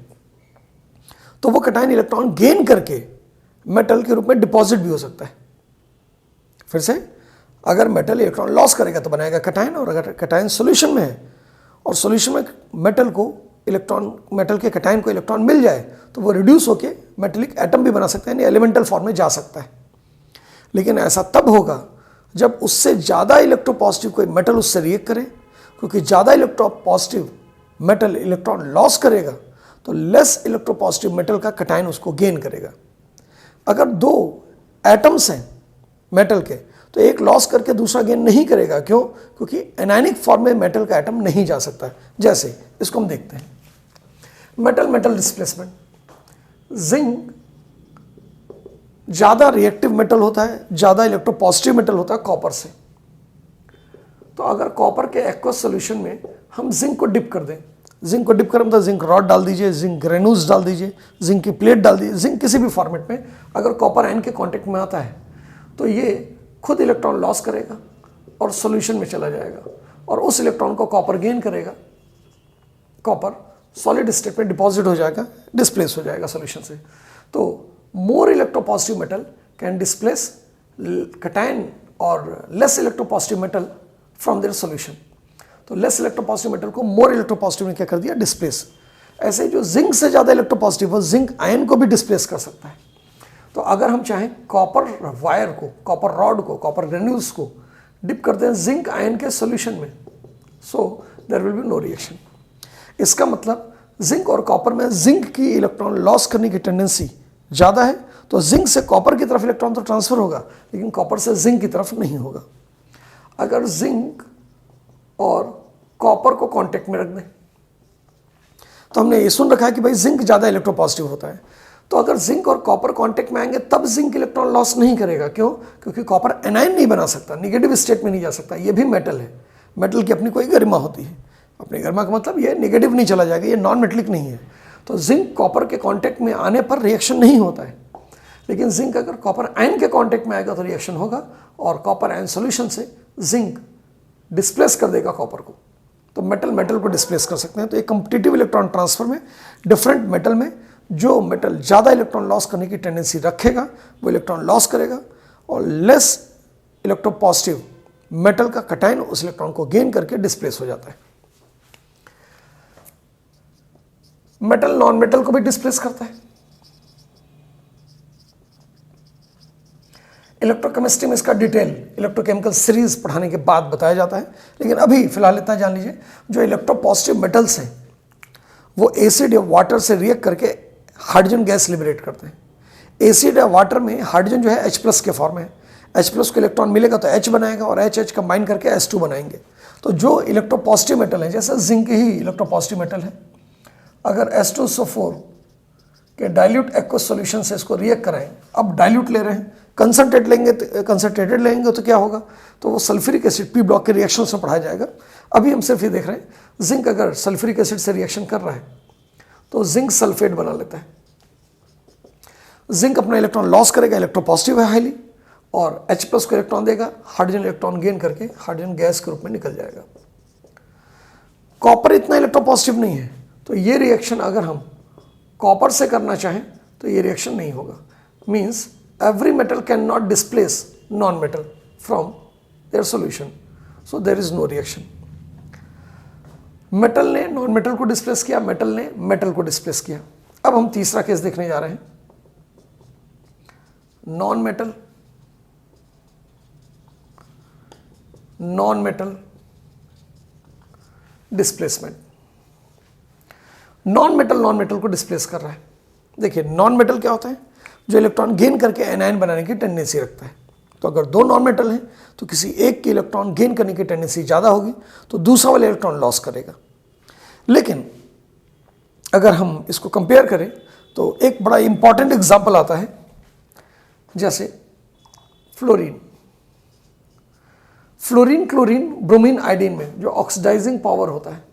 तो वो कैटायन इलेक्ट्रॉन गेन करके मेटल के रूप में डिपॉजिट भी हो सकता है। फिर से, अगर मेटल इलेक्ट्रॉन लॉस करेगा तो बनाएगा कटायन, और अगर कटायन सॉल्यूशन में है और सॉल्यूशन में मेटल के कटायन को इलेक्ट्रॉन मिल जाए तो वो रिड्यूस होकर मेटेलिक एटम भी बना सकता है, यानी एलिमेंटल फॉर्म में जा सकता है। लेकिन ऐसा तब होगा जब उससे ज़्यादा इलेक्ट्रोपॉजिटिव कोई मेटल उससे रिएक्ट करे, क्योंकि ज़्यादा इलेक्ट्रोपॉजिटिव मेटल इलेक्ट्रॉन लॉस करेगा तो लेस इलेक्ट्रोपॉजिटिव मेटल का कटायन उसको गेन करेगा। अगर दो एटम्स हैं मेटल के तो एक लॉस करके दूसरा गेन नहीं करेगा। क्यों? क्योंकि एनायनिक फॉर्म में मेटल का एटम नहीं जा सकता। जैसे इसको हम देखते हैं, मेटल मेटल डिस्प्लेसमेंट। जिंक ज़्यादा रिएक्टिव मेटल होता है, ज़्यादा इलेक्ट्रोपॉजिटिव मेटल होता है कॉपर से। तो अगर कॉपर के एक्वस सॉल्यूशन में हम जिंक को डिप कर दें, जिंक को डिप करें मतलब जिंक रॉड डाल दीजिए, जिंक ग्रेन्यूल्स डाल दीजिए, जिंक की प्लेट डाल दीजिए, जिंक किसी भी फॉर्मेट में अगर कॉपर आयन के कांटेक्ट में आता है तो ये खुद इलेक्ट्रॉन लॉस करेगा और सॉल्यूशन में चला जाएगा और उस इलेक्ट्रॉन को कॉपर गेन करेगा। कॉपर सॉलिड स्टेट में डिपॉजिट हो जाएगा, डिस्प्लेस हो जाएगा सॉल्यूशन से। तो more electropositive metal can displace cation और less electropositive metal from their solution. तो लेस इलेक्ट्रोपॉजिटिव मेटल को मोर इलेक्ट्रोपॉजिटिव ने क्या कर दिया? डिस्प्लेस। ऐसे जो जिंक से ज़्यादा इलेक्ट्रोपॉजिटिव हो, जिंक आयन को भी डिस्प्लेस कर सकता है। तो अगर हम चाहें कॉपर वायर को, कॉपर रॉड को, कॉपर ग्रेन्यूल्स को डिप करते हैं जिंक आयन के सॉल्यूशन में, so there will be no reaction. इसका मतलब जिंक और कॉपर में जिंक की इलेक्ट्रॉन लॉस करने की टेंडेंसी ज़्यादा है, तो जिंक से कॉपर की तरफ इलेक्ट्रॉन तो ट्रांसफर होगा लेकिन कॉपर से जिंक की तरफ नहीं होगा। अगर जिंक और कॉपर को कांटेक्ट में रख दें तो हमने ये सुन रखा है कि भाई जिंक ज़्यादा इलेक्ट्रोपॉजिटिव होता है। तो अगर जिंक और कॉपर कांटेक्ट में आएंगे तब जिंक इलेक्ट्रॉन लॉस नहीं करेगा। क्यों? क्योंकि कॉपर एनायन नहीं बना सकता, निगेटिव स्टेट में नहीं जा सकता। ये भी मेटल है, मेटल की अपनी कोई गरिमा होती है। अपनी गरिमा का मतलब ये नेगेटिव नहीं चला जाएगा, ये नॉन मेटलिक नहीं है। तो जिंक कॉपर के कांटेक्ट में आने पर रिएक्शन नहीं होता है, लेकिन जिंक अगर कॉपर आयन के कांटेक्ट में आएगा तो रिएक्शन होगा और कॉपर आयन सॉल्यूशन से जिंक डिस्प्लेस कर देगा कॉपर को। तो मेटल मेटल को डिस्प्लेस कर सकते हैं। तो एक कॉम्पिटिटिव इलेक्ट्रॉन ट्रांसफर में डिफरेंट मेटल में जो मेटल ज़्यादा इलेक्ट्रॉन लॉस करने की टेंडेंसी रखेगा वो इलेक्ट्रॉन लॉस करेगा और लेस इलेक्ट्रोपॉजिटिव मेटल का कटायन उस इलेक्ट्रॉन को गेन करके डिस्प्लेस हो जाता है। मेटल नॉन मेटल को भी डिस्प्लेस करता है। इलेक्ट्रोकेमिस्ट्री में इसका डिटेल इलेक्ट्रोकेमिकल सीरीज पढ़ाने के बाद बताया जाता है, लेकिन अभी फिलहाल इतना जान लीजिए, जो इलेक्ट्रोपॉजिटिव मेटल्स हैं वो एसिड या वाटर से रिएक्ट करके हाइड्रोजन गैस लिबरेट करते हैं। एसिड या वाटर में हाइड्रोजन जो है H+ के फॉर्म में है, H+ को इलेक्ट्रॉन मिलेगा तो H बनाएगा और H कंबाइन करके H2 बनाएंगे। तो जो इलेक्ट्रोपॉजिटिव मेटल है, जैसे जिंक ही इलेक्ट्रोपॉजिटिव मेटल है, अगर H2SO4 के डाइल्यूट एक्वस सॉल्यूशन से इसको रिएक्ट कराएं, अब डाइल्यूट ले रहे हैं, कंसनट्रेटेड लेंगे तो क्या होगा? तो वो सल्फ्यूरिक एसिड पी ब्लॉक के रिएक्शन से पढ़ाया जाएगा। अभी हम सिर्फ ये देख रहे हैं, जिंक अगर सल्फ्यूरिक एसिड से रिएक्शन कर रहा है तो जिंक सल्फेट बना लेता है। जिंक अपना इलेक्ट्रॉन लॉस करेगा, इलेक्ट्रोपॉजिटिव है हाईली, और H+ को इलेक्ट्रॉन देगा, हाइड्रोजन इलेक्ट्रॉन गेन करके हाइड्रोजन गैस के रूप में निकल जाएगा। कॉपर इतना इलेक्ट्रोपॉजिटिव नहीं है, तो ये रिएक्शन अगर हम कॉपर से करना चाहें तो ये रिएक्शन नहीं होगा। Means every metal can not displace non metal from their solution, so there is no reaction. Metal ने नॉन मेटल को डिस्प्लेस किया, मेटल ने मेटल को डिस्प्लेस किया। अब हम तीसरा केस देखने जा रहे हैं, non metal displacement. Non metal को डिस्प्लेस कर रहा है। देखिए नॉन मेटल क्या होता है? जो इलेक्ट्रॉन गेन करके एनायन बनाने की टेंडेंसी रखता है। तो अगर दो नॉन मेटल हैं तो किसी एक की इलेक्ट्रॉन गेन करने की टेंडेंसी ज़्यादा होगी तो दूसरा वाला इलेक्ट्रॉन लॉस करेगा। लेकिन अगर हम इसको कंपेयर करें तो एक बड़ा इंपॉर्टेंट एग्जाम्पल आता है, जैसे फ्लोरीन, क्लोरीन, ब्रोमीन, आयोडीन में जो ऑक्सीडाइजिंग पावर होता है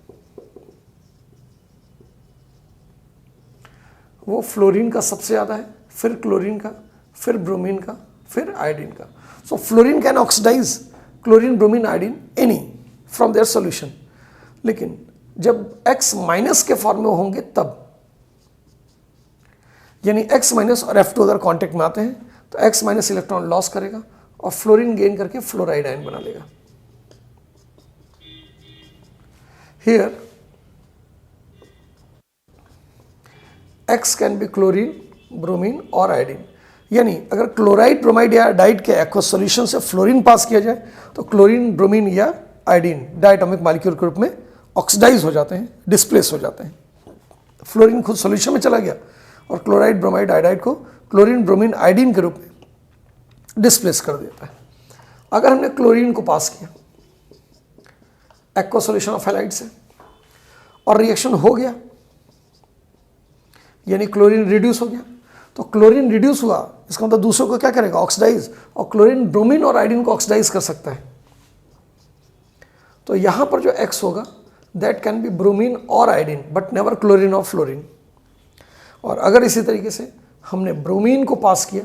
वो फ्लोरीन का सबसे ज़्यादा है, फिर क्लोरीन का, फिर ब्रोमीन का, फिर आयोडीन का। So fluorine can oxidise chlorine, bromine, iodine any from their solution. लेकिन जब X- के फॉर्म में होंगे तब, यानी X माइनस और F2 अगर कांटेक्ट में आते हैं तो X माइनस इलेक्ट्रॉन लॉस करेगा और फ्लोरीन गेन करके फ्लोराइड आयन बना लेगा। Here X can be chlorine, bromine और आयोडीन। यानी अगर क्लोराइड, ब्रोमाइड या डाइड के एक्वस सॉल्यूशन से फ्लोरीन पास किया जाए तो क्लोरीन, ब्रोमीन या आयोडीन डायटोमिक मॉलिक्यूल के रूप में ऑक्सीडाइज हो जाते हैं, डिस्प्लेस हो जाते हैं। फ्लोरीन खुद सॉल्यूशन में चला गया और क्लोराइड, ब्रोमाइड, आयोडाइड को क्लोरीन, ब्रोमीन, आयोडीन के रूप में डिस्प्लेस कर देता है। अगर हमने क्लोरीन को पास किया एक्वा सॉल्यूशन ऑफ हैलाइड से और रिएक्शन हो गया, यानी क्लोरीन रिड्यूस हो गया, तो क्लोरीन रिड्यूस हुआ, इसका मतलब दूसरों को क्या करेगा, ऑक्सीडाइज, और क्लोरीन ब्रोमीन और आयोडीन को ऑक्सीडाइज कर सकता है। तो यहां पर जो X होगा दैट कैन बी ब्रोमीन और आयोडीन बट नेवर क्लोरीन और फ्लोरीन। और अगर इसी तरीके से हमने ब्रोमीन को पास किया,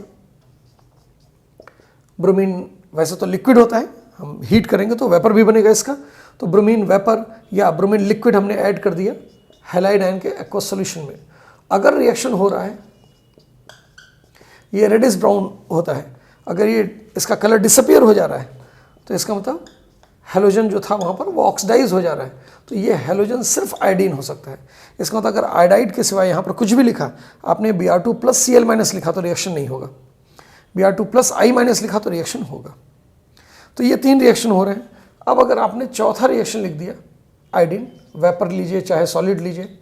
ब्रोमीन वैसे तो लिक्विड होता है, हम हीट करेंगे तो वेपर भी बनेगा इसका, तो ब्रोमीन वेपर या ब्रोमीन लिक्विड हमने ऐड कर दिया हैलाइड आयन के एक्वस सॉल्यूशन में। अगर रिएक्शन हो रहा है, ये रेडिश ब्राउन होता है, अगर ये इसका कलर डिसअपियर हो जा रहा है तो इसका मतलब हेलोजन जो था वहाँ पर वो ऑक्सीडाइज हो जा रहा है, तो ये हेलोजन सिर्फ आयोडीन हो सकता है। इसका मतलब अगर आयोडाइड के सिवाय यहाँ पर कुछ भी लिखा, आपने Br2 प्लस Cl माइनस लिखा तो रिएक्शन नहीं होगा, Br2 प्लस I माइनस लिखा तो रिएक्शन होगा। तो ये 3 रिएक्शन हो रहे हैं। अब अगर आपने चौथा रिएक्शन लिख दिया, आयोडीन वेपर लीजिए चाहे सॉलिड लीजिए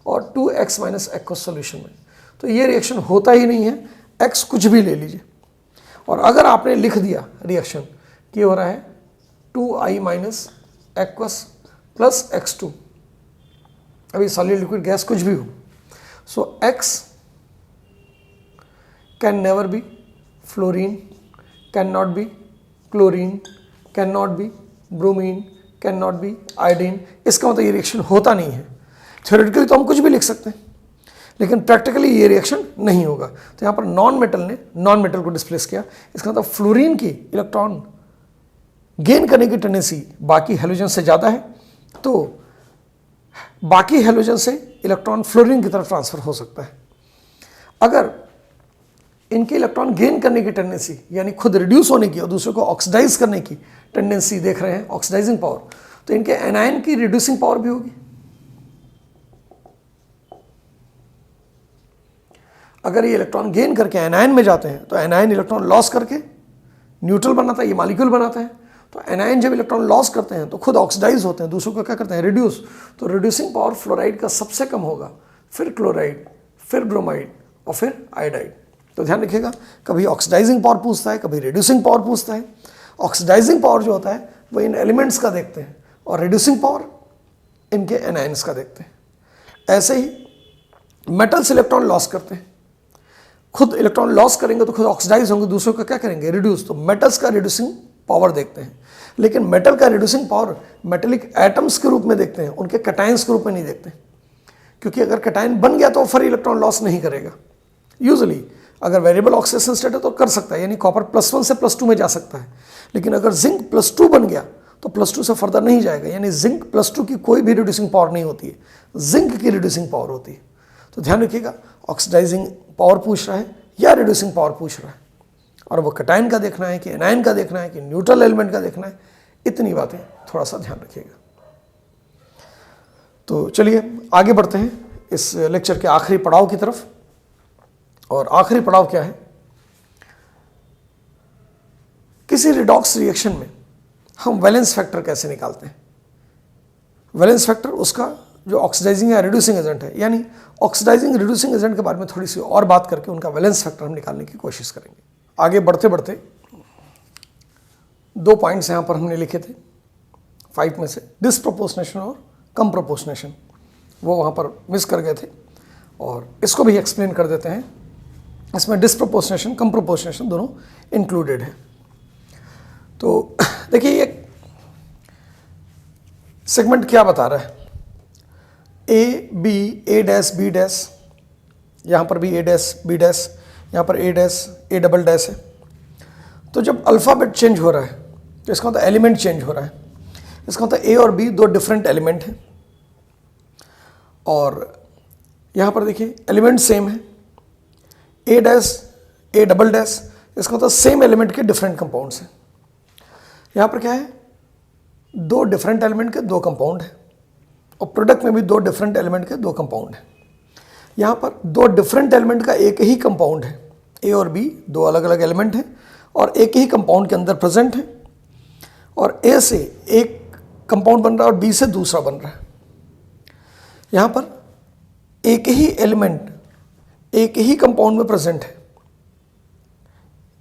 और 2X माइनस एक्वस सॉल्यूशन में, तो ये रिएक्शन होता ही नहीं है, X कुछ भी ले लीजिए। और अगर आपने लिख दिया रिएक्शन कि हो रहा है 2I minus aqueous plus X2, अभी सॉलिड लिक्विड गैस कुछ भी हो, सो X can never be fluorine, can not be chlorine, can not be bromine, can not be iodine. इसका मतलब ये रिएक्शन होता नहीं है। थ्योरेटिकली तो हम कुछ भी लिख सकते हैं लेकिन प्रैक्टिकली ये रिएक्शन नहीं होगा। तो यहाँ पर नॉन मेटल ने नॉन मेटल को डिस्प्लेस किया, इसका मतलब फ्लोरीन की इलेक्ट्रॉन गेन करने की टेंडेंसी बाकी हेलोजन से ज़्यादा है, तो बाकी हेलोजन से इलेक्ट्रॉन फ्लोरीन की तरफ ट्रांसफर हो सकता है। अगर इनके इलेक्ट्रॉन गेन करने की टेंडेंसी यानी खुद रिड्यूस होने की और दूसरे को ऑक्सीडाइज करने की टेंडेंसी देख रहे हैं, ऑक्सीडाइजिंग पावर, तो इनके एनायन की रिड्यूसिंग पावर भी होगी। अगर ये इलेक्ट्रॉन गेन करके एनायन में जाते हैं तो एनायन इलेक्ट्रॉन लॉस करके न्यूट्रल बनाता है, ये मॉलिक्यूल बनाता है। तो एनायन जब इलेक्ट्रॉन लॉस करते हैं तो खुद ऑक्सीडाइज होते हैं, दूसरों को क्या करते हैं, रिड्यूस। तो रिड्यूसिंग पावर फ्लोराइड का सबसे कम होगा, फिर क्लोराइड, फिर ब्रोमाइड और फिर आयोडाइड। तो ध्यान रखिएगा, कभी ऑक्सीडाइजिंग पावर पूछता है, कभी रिड्यूसिंग पावर पूछता है। ऑक्सीडाइजिंग पावर जो होता है वो इन एलिमेंट्स का देखते हैं और रिड्यूसिंग पावर इनके एनायंस का देखते हैं। ऐसे ही मेटल्स इलेक्ट्रॉन लॉस करते हैं, खुद इलेक्ट्रॉन लॉस करेंगे तो खुद ऑक्सीडाइज होंगे, दूसरों का क्या करेंगे, रिड्यूस। तो मेटल्स का रिड्यूसिंग पावर देखते हैं, लेकिन मेटल का रिड्यूसिंग पावर मेटेलिक एटम्स के रूप में देखते हैं, उनके कैटायंस के रूप में नहीं देखते, क्योंकि अगर कैटायन बन गया तो फिर इलेक्ट्रॉन लॉस नहीं करेगा। यूजुअली अगर वेरिएबल ऑक्सीडेशन स्टेट है तो कर सकता है, यानी कॉपर +1 से +2 में जा सकता है, लेकिन अगर जिंक +2 बन गया तो +2 से फर्दर नहीं जाएगा, यानी जिंक +2 की कोई भी रिड्यूसिंग पावर नहीं होती है, जिंक की रिड्यूसिंग पावर होती है। तो ध्यान रखिएगा, ऑक्सीडाइजिंग पावर पूछ रहा है या रिड्यूसिंग पावर पूछ रहा है, और वो कैटायन का देखना है कि एनायन का देखना है कि न्यूट्रल एलिमेंट का देखना है, इतनी बातें थोड़ा सा ध्यान रखिएगा। तो चलिए आगे बढ़ते हैं इस लेक्चर के आखिरी पड़ाव की तरफ। और आखिरी पड़ाव क्या है, किसी रिडॉक्स रिएक्शन में हम वैलेंस फैक्टर कैसे निकालते हैं। वैलेंस फैक्टर उसका जो ऑक्सीडाइजिंग या रिड्यूसिंग एजेंट है, यानी ऑक्सीडाइजिंग रिड्यूसिंग एजेंट के बारे में थोड़ी सी और बात करके उनका वैलेंस फैक्टर हम निकालने की कोशिश करेंगे। आगे बढ़ते बढ़ते 2 पॉइंट्स यहाँ पर हमने लिखे थे 5 में से, डिसप्रोपोर्शनेशन और कम प्रोपोर्शनेशन, वो वहाँ पर मिस कर गए थे, और इसको भी एक्सप्लेन कर देते हैं। इसमें डिसप्रोपोर्शनेशन, कम प्रोपोर्शनेशन दोनों इंक्लूडेड है। तो देखिए ये सेगमेंट क्या बता रहा है, A B, A dash B dash, यहाँ पर भी ए डैश बी डैश, यहाँ पर A dash A double dash है। तो जब अल्फ़ाबेट चेंज हो रहा है तो इसका मतलब एलिमेंट चेंज हो रहा है। इसका मतलब ए और बी 2 डिफरेंट एलिमेंट हैं, और यहाँ पर देखिए एलिमेंट सेम है, ए डैश ए डबल डैश, इसका मतलब सेम एलिमेंट के डिफरेंट कंपाउंड्स हैं। यहाँ पर क्या है, दो डिफरेंट एलिमेंट के दो कंपाउंड हैं, और प्रोडक्ट में भी दो डिफरेंट एलिमेंट के दो कंपाउंड हैं। यहाँ पर दो डिफरेंट एलिमेंट का एक ही कंपाउंड है, ए और बी दो अलग अलग एलिमेंट हैं और एक ही कंपाउंड के अंदर प्रेजेंट है, और ए से एक कंपाउंड बन रहा है और बी से दूसरा बन रहा है। यहाँ पर एक ही एलिमेंट एक ही कंपाउंड में प्रेजेंट है,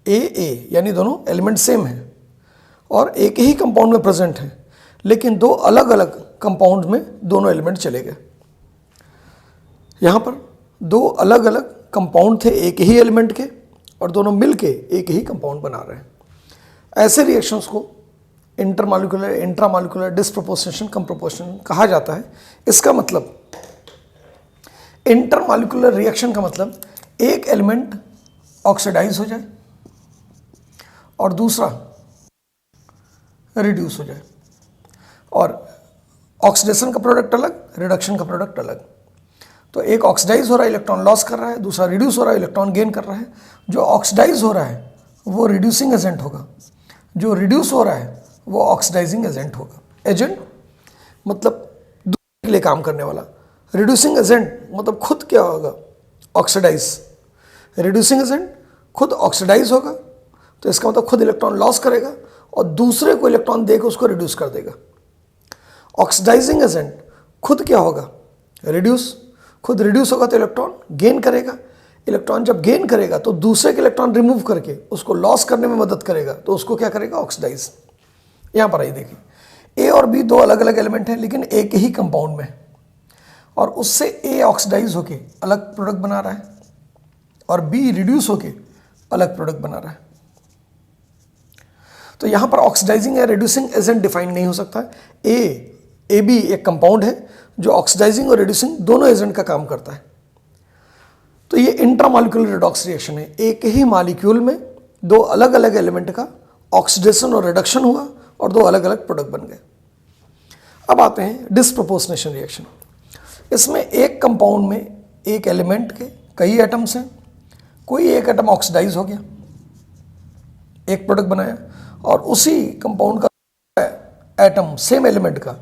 ए यानी दोनों एलिमेंट सेम है और एक ही कंपाउंड में प्रेजेंट है, लेकिन दो अलग अलग कंपाउंड में दोनों एलिमेंट चले गए। यहाँ पर दो अलग अलग कंपाउंड थे एक ही एलिमेंट के और दोनों मिलके एक ही कंपाउंड बना रहे हैं। ऐसे रिएक्शंस को इंटरमॉलिक्यूलर, इंट्रामॉलिक्यूलर, डिस्प्रोपोर्शनेशन, कंप्रोपोर्शनेशन कहा जाता है। इसका मतलब इंटरमॉलिक्यूलर रिएक्शन का मतलब एक एलिमेंट ऑक्सीडाइज हो जाए और दूसरा रिड्यूस हो जाए, और ऑक्सीडेशन का प्रोडक्ट अलग, रिडक्शन का प्रोडक्ट अलग। तो एक ऑक्सीडाइज हो रहा है, इलेक्ट्रॉन लॉस कर रहा है, दूसरा रिड्यूस हो रहा है, इलेक्ट्रॉन गेन कर रहा है। जो ऑक्सीडाइज हो रहा है वो रिड्यूसिंग एजेंट होगा, जो रिड्यूस हो रहा है वो ऑक्सीडाइजिंग एजेंट होगा। एजेंट मतलब दूसरे के लिए काम करने वाला, रिड्यूसिंग एजेंट मतलब खुद क्या होगा, ऑक्सीडाइज। रिड्यूसिंग एजेंट खुद ऑक्सीडाइज होगा, तो इसका मतलब खुद इलेक्ट्रॉन लॉस करेगा और दूसरे को इलेक्ट्रॉन देकर उसको रिड्यूस कर देगा। ऑक्सीडाइजिंग एजेंट खुद क्या होगा, रिड्यूस, खुद रिड्यूस होगा तो इलेक्ट्रॉन गेन करेगा। इलेक्ट्रॉन जब गेन करेगा तो दूसरे के इलेक्ट्रॉन रिमूव करके उसको लॉस करने में मदद करेगा, तो उसको क्या करेगा, ऑक्सीडाइज। यहाँ पर आइए देखिए, ए और बी दो अलग अलग एलिमेंट हैं लेकिन एक ही कंपाउंड में, और उससे ए ऑक्सीडाइज होके अलग प्रोडक्ट बना रहा है और बी रिड्यूस होके अलग प्रोडक्ट बना रहा है। तो यहाँ पर ऑक्सीडाइजिंग या रिड्यूसिंग एजेंट डिफाइन नहीं हो सकता। ए बी एक कंपाउंड है जो ऑक्सीडाइजिंग और रिड्यूसिंग दोनों एजेंट का काम करता है। तो ये इंट्रामॉलिक्यूलर रिडॉक्स रिएक्शन है, एक ही मॉलिक्यूल में दो अलग अलग एलिमेंट का ऑक्सीडेशन और रिडक्शन हुआ और दो अलग अलग प्रोडक्ट बन गए। अब आते हैं डिस्प्रोपोर्शनेशन रिएक्शन। इसमें एक कंपाउंड में एक एलिमेंट के कई एटम्स हैं, कोई एक एटम ऑक्सीडाइज हो गया, एक प्रोडक्ट बनाया, और उसी कंपाउंड का एटम सेम एलिमेंट का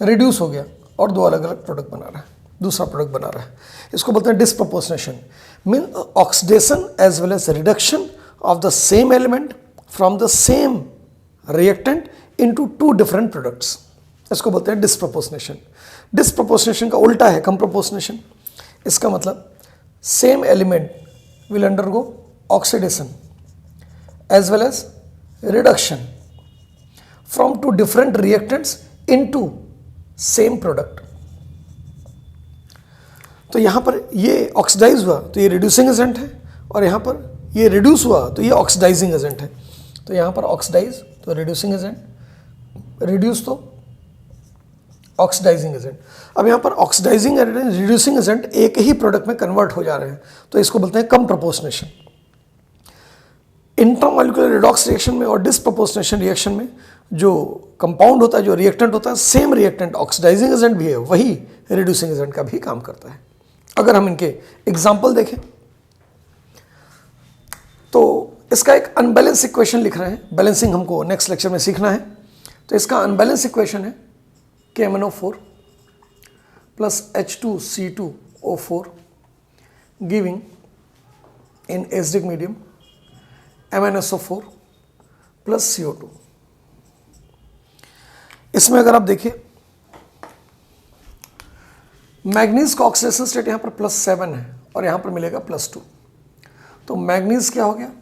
रिड्यूस हो गया और दो अलग अलग प्रोडक्ट बना रहा है, दूसरा प्रोडक्ट बना रहा है। इसको बोलते हैं disproportionation, mean oxidation as well as reduction of the same element from the same reactant into two different products. इसको बोलते हैं डिस्प्रोपोर्शनेशन। डिस्प्रोपोर्शनेशन का उल्टा है कंप्रोपोर्शनेशन। इसका मतलब same element will undergo oxidation as well as reduction from two different reactants into same product. तो यहां पर ये ऑक्सीडाइज हुआ तो ये रिड्यूसिंग एजेंट है, और यहां पर ये रिड्यूस हुआ तो ये ऑक्सीडाइजिंग एजेंट है। तो यहां पर ऑक्सीडाइज तो रिड्यूसिंग एजेंट, रिड्यूस तो ऑक्सीडाइजिंग एजेंट। अब यहां पर ऑक्सीडाइजिंग एजेंट, रिड्यूसिंग एजेंट एक ही प्रोडक्ट में कन्वर्ट हो जा रहे हैं, तो इसको बोलते हैं कंप्रोपोर्शनेशन। इंट्रामॉलिक्यूलर रिडॉक्स रिएक्शन में और डिस्प्रोपोर्शनेशन रिएक्शन में जो कंपाउंड होता है, जो रिएक्टेंट होता है, सेम रिएक्टेंट ऑक्सीडाइजिंग एजेंट भी है, वही रिड्यूसिंग एजेंट का भी काम करता है। अगर हम इनके एग्जाम्पल देखें तो इसका एक अनबैलेंस इक्वेशन लिख रहे हैं, बैलेंसिंग हमको नेक्स्ट लेक्चर में सीखना है। तो इसका अनबैलेंस इक्वेशन है KMnO4 plus H2C2O4 giving in acidic medium MnSO4 plus CO2। इसमें अगर आप देखिए मैग्नीज का ऑक्सीडेशन स्टेट यहाँ पर +7 है और यहाँ पर मिलेगा +2, तो मैग्नीज क्या हो गया,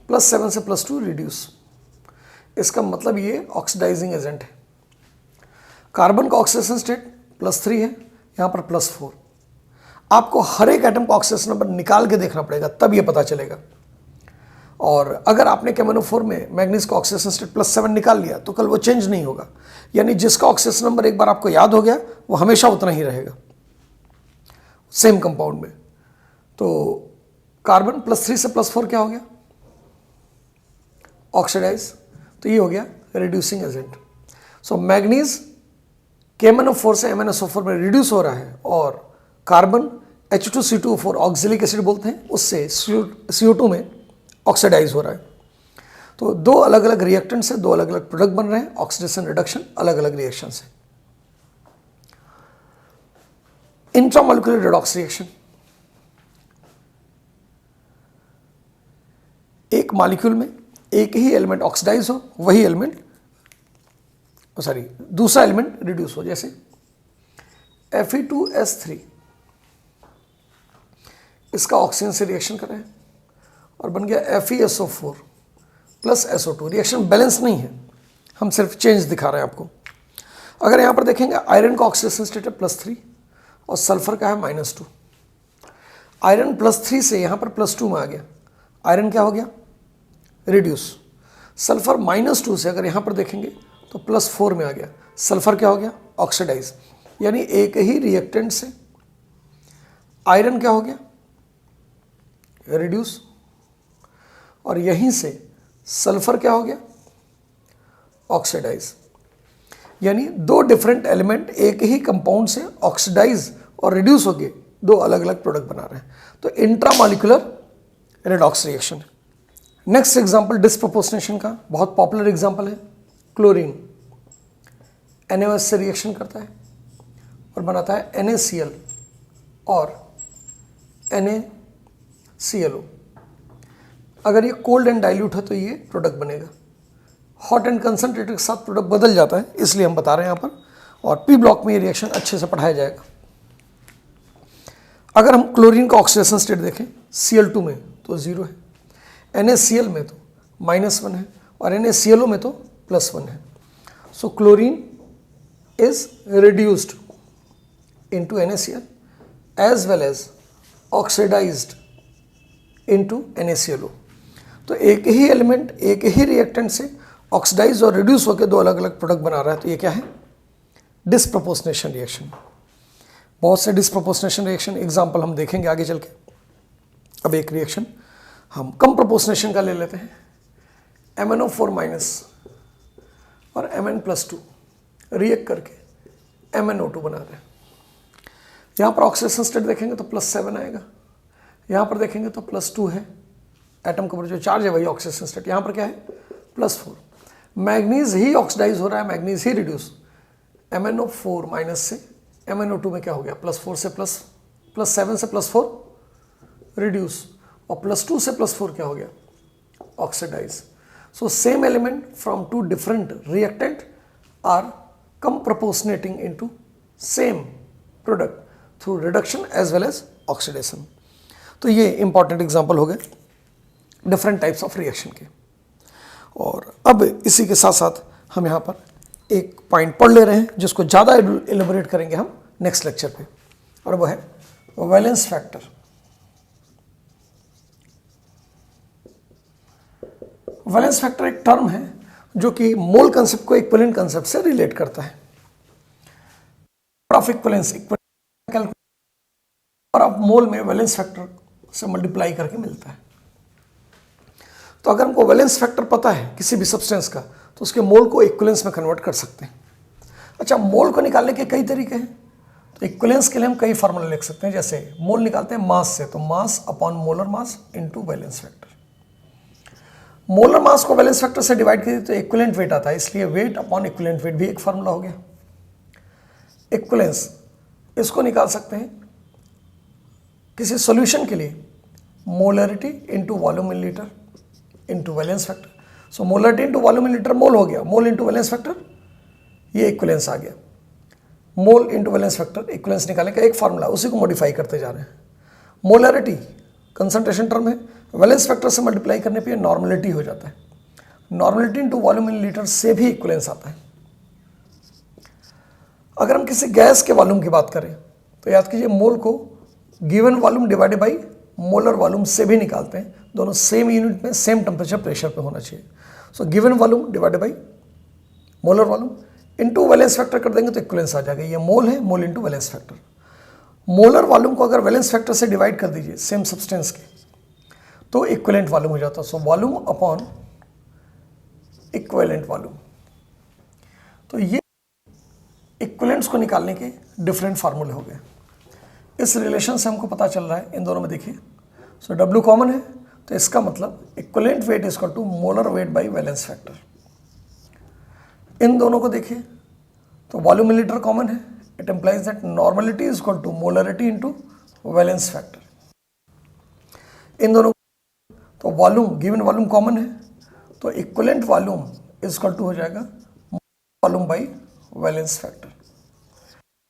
+7 से +2 रिड्यूस। इसका मतलब ये ऑक्सीडाइजिंग एजेंट है। कार्बन का ऑक्सीडेशन स्टेट +3 है, यहाँ पर +4। आपको हर एक एटम का ऑक्सीडेशन नंबर निकाल के देखना पड़ेगा, तब ये पता चलेगा। और अगर आपने KMnO4 में मैग्नीज का ऑक्सीडेशन स्टेट +7 निकाल लिया तो कल वो चेंज नहीं होगा, यानी जिसका ऑक्सीडेशन नंबर एक बार आपको याद हो गया वो हमेशा उतना ही रहेगा सेम कंपाउंड में। तो कार्बन +3 से +4 क्या हो गया, ऑक्सीडाइज, तो ये हो गया रिड्यूसिंग एजेंट। सो मैग्नीज KMnO4 से MnSO4 में रिड्यूस हो रहा है और कार्बन H2CO4 ऑक्जेलिक एसिड बोलते हैं, उससे CO2 में ऑक्सीडाइज हो रहा है। तो दो अलग अलग रिएक्टेंट से दो अलग अलग प्रोडक्ट बन रहे हैं, ऑक्सीडेशन रिडक्शन अलग अलग रिएक्शन से। इंट्रामोलिकुलर रेडॉक्स रिएक्शन, एक मॉलिक्यूल में एक ही एलिमेंट ऑक्सीडाइज हो, वही एलिमेंट दूसरा एलिमेंट रिड्यूस हो, जैसे Fe2S3 इसका ऑक्सीजन से रिएक्शन कर रहे हैं और बन गया FeSO4 plus SO2। Reaction balance नहीं है, हम सिर्फ चेंज दिखा रहे हैं आपको। अगर यहाँ पर देखेंगे आयरन का ऑक्सीडेशन स्टेट है +3 और सल्फर का है -2। आयरन +3 से यहाँ पर +2 में आ गया, आयरन क्या हो गया, रिड्यूस। सल्फर -2 से अगर यहाँ पर देखेंगे तो +4 में आ गया, सल्फर क्या हो गया, ऑक्सीडाइज। यानी एक ही रिएक्टेंट से आयरन क्या हो गया, रिड्यूस, और यहीं से सल्फर क्या हो गया, ऑक्सीडाइज। यानी दो डिफरेंट एलिमेंट एक ही कंपाउंड से ऑक्सीडाइज और रिड्यूस होके दो अलग अलग प्रोडक्ट बना रहे हैं, तो intramolecular redox reaction. Next example disproportionation का बहुत पॉपुलर एग्जांपल है। क्लोरीन NaOH से रिएक्शन करता है और बनाता है NaCl और NaClO। अगर ये कोल्ड एंड डाइल्यूट है तो ये प्रोडक्ट बनेगा, हॉट एंड कंसनट्रेटेड के साथ प्रोडक्ट बदल जाता है, इसलिए हम बता रहे हैं यहाँ पर, और पी ब्लॉक में ये रिएक्शन अच्छे से पढ़ाया जाएगा। अगर हम क्लोरीन का ऑक्सीडेशन स्टेट देखें Cl2 में तो 0 है, NaCl में तो -1 है और NaClO में तो +1 है। So chlorine is reduced into NaCl as well as oxidized into NaClO। तो एक ही एलिमेंट एक ही रिएक्टेंट से ऑक्सीडाइज और रिड्यूस होकर दो अलग अलग प्रोडक्ट बना रहा है, तो ये क्या है, डिस्प्रोपोर्शनेशन रिएक्शन। बहुत से डिस्प्रोपोर्शनेशन रिएक्शन एग्जांपल हम देखेंगे आगे चल के। अब एक रिएक्शन हम कम प्रोपोर्शनेशन का ले लेते हैं, MnO4- और Mn+2 रिएक्ट करके MnO2 बना रहे हैं। यहाँ पर ऑक्सीडेशन स्टेट देखेंगे तो +7 आएगा, यहाँ पर देखेंगे तो +2 है, एटम के ऊपर जो चार्ज है वही ऑक्सीडेशन स्टेट। यहाँ पर क्या है, +4। मैग्नीज ही ऑक्सीडाइज हो रहा है, मैग्नीज ही रिड्यूस। MnO4- से MnO2 में क्या हो गया, +4 से +7 से +4 रिड्यूस, और +2 से +4 क्या हो गया, oxidise. So same element from two different reactant are comproportionating into same product through reduction as well as oxidation. तो ये इंपॉर्टेंट एग्जांपल हो गए डिफरेंट टाइप्स ऑफ रिएक्शन के। और अब इसी के साथ साथ हम यहाँ पर एक पॉइंट पढ़ ले रहे हैं जिसको ज़्यादा एलिबोरेट करेंगे हम नेक्स्ट लेक्चर पे, और वो है वैलेंस फैक्टर। वैलेंस फैक्टर एक टर्म है जो कि मोल कंसेप्ट को इक्विवेलेंट कंसेप्ट से रिलेट करता है। ऑफ इक्विवेलेंस और अब मोल में वैलेंस फैक्टर से मल्टीप्लाई करके मिलता है। तो अगर हमको वैलेंस फैक्टर पता है किसी भी सब्सटेंस का तो उसके मोल को इक्विवेलेंस में कन्वर्ट कर सकते हैं। अच्छा, मोल को निकालने के कई तरीके हैं। तो इक्विवेलेंस के लिए हम कई फार्मूला लिख सकते हैं, जैसे मोल निकालते हैं मास से, तो mass upon molar mass into valence factor. Molar mass को वैलेंस फैक्टर से डिवाइड करिए तो इक्विवेलेंट वेट आता है, इसलिए वेट अपॉन इक्विवेलेंट वेट भी एक फार्मूला हो गया। इक्विवेलेंस इसको निकाल सकते हैं किसी सॉल्यूशन के लिए, molarity into volume in litre into valence factor. So molarity into volume in litre mole हो गया, मोल इनटू वैलेंस फैक्टर, ये इक्विवेलेंस आ गया। मोल इनटू वैलेंस फैक्टर इक्विवेलेंस निकालने का एक फार्मूला, उसी को मॉडिफाई करते जा रहे हैं। मोलरिटी कंसंट्रेशन टर्म है, वैलेंस फैक्टर से मल्टीप्लाई करने पे नॉर्मलिटी हो जाता है। Normality into volume in litre से भी इक्विवेलेंस आता है। अगर हम किसी गैस के वॉल्यूम की बात करें तो याद कीजिए मोल को given volume divided by molar volume से भी निकालते हैं, दोनों सेम यूनिट में सेम टेम्परेचर प्रेशर पे होना चाहिए। So given volume divided by molar volume into valence factor कर देंगे तो इक्विवेलेंस आ जाएगा। ये मोल है, mole into valence factor. Molar volume को अगर वैलेंस फैक्टर से डिवाइड कर दीजिए सेम सब्सटेंस के तो इक्विवेलेंट वॉल्यूम हो जाता है। So volume upon equivalent volume. तो ये इक्विवेलेंट्स को निकालने के डिफरेंट फार्मूले हो गए। इस रिलेशन से हमको पता चल रहा है इन दोनों में, देखिए सो W कॉमन है, तो इसका मतलब equivalent weight is equal to molar weight by valence factor. इन दोनों को देखिए तो वॉल्यूम मिलीलीटर कॉमन है, it implies that normality is equal to molarity into valence factor. इन दोनों तो वॉल्यूम, गिवन वॉल्यूम कॉमन है, तो equivalent volume is equal to हो जाएगा वॉल्यूम बाई वैलेंस फैक्टर।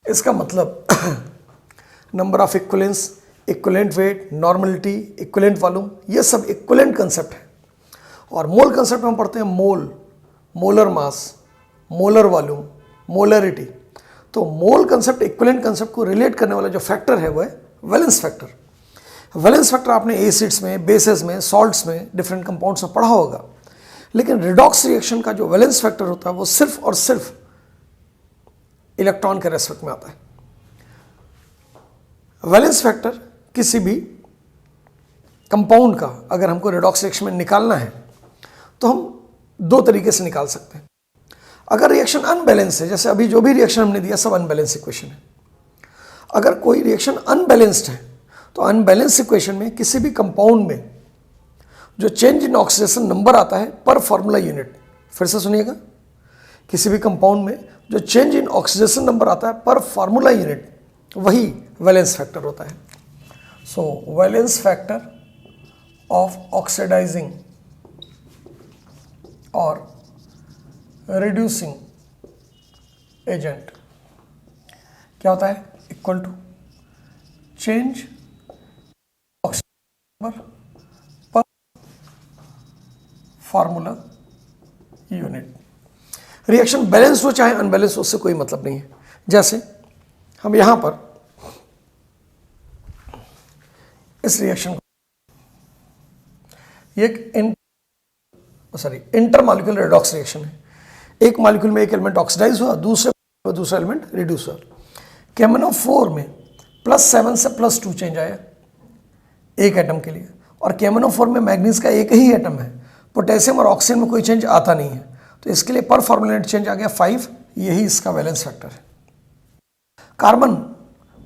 इसका मतलब number of equivalence, equivalent weight, normality, equivalent volume, ये सब इक्विवेलेंट कंसेप्ट है। और मोल कंसेप्ट में हम पढ़ते हैं mole, molar mass, molar volume, molarity. तो मोल कंसेप्ट इक्विवेलेंट कंसेप्ट को रिलेट करने वाला जो फैक्टर है वो है वैलेंस फैक्टर। वैलेंस फैक्टर आपने एसिड्स में, बेसेस में, सॉल्ट्स में, डिफरेंट कंपाउंड्स में पढ़ा होगा, लेकिन रिडॉक्स रिएक्शन का जो वैलेंस फैक्टर होता है वो सिर्फ और सिर्फ इलेक्ट्रॉन के रेस्पेक्ट में आता है। वैलेंस फैक्टर किसी भी कंपाउंड का अगर हमको रिडॉक्स रिएक्शन में निकालना है तो हम दो तरीके से निकाल सकते हैं। अगर रिएक्शन अनबैलेंस है, जैसे अभी जो भी रिएक्शन हमने दिया सब अनबैलेंस इक्वेशन है। अगर कोई रिएक्शन अनबैलेंस्ड है तो अनबैलेंस इक्वेशन में किसी भी कंपाउंड में जो चेंज इन ऑक्सीडेशन नंबर आता है पर फॉर्मूला यूनिट, फिर से सुनिएगा, किसी भी कंपाउंड में जो चेंज इन ऑक्सीडेशन नंबर आता है पर फॉर्मूला यूनिट, वही वैलेंस फैक्टर होता है। So valence factor of oxidising और रिड्यूसिंग एजेंट क्या होता है? Equal to change oxidation number per formula unit. Reaction balance हो चाहे अनबैलेंस हो, उससे कोई मतलब नहीं है। जैसे हम यहां पर इस रिएक्शन को एक इंटरमॉलिक्यूलर रिडॉक्स रिएक्शन है। एक मॉलिक्यूल में एक एलिमेंट ऑक्सीडाइज हुआ, दूसरा एलिमेंट रिड्यूस हुआ। KMnO4 में +7 से +2 चेंज आया एक एटम के लिए, और KMnO4 में मैग्नीज का एक ही एटम है, पोटेशियम और ऑक्सीजन में कोई चेंज आता नहीं है, तो इसके लिए पर फॉर्मूला यूनिट चेंज आ गया 5, यही इसका वैलेंस फैक्टर है। कार्बन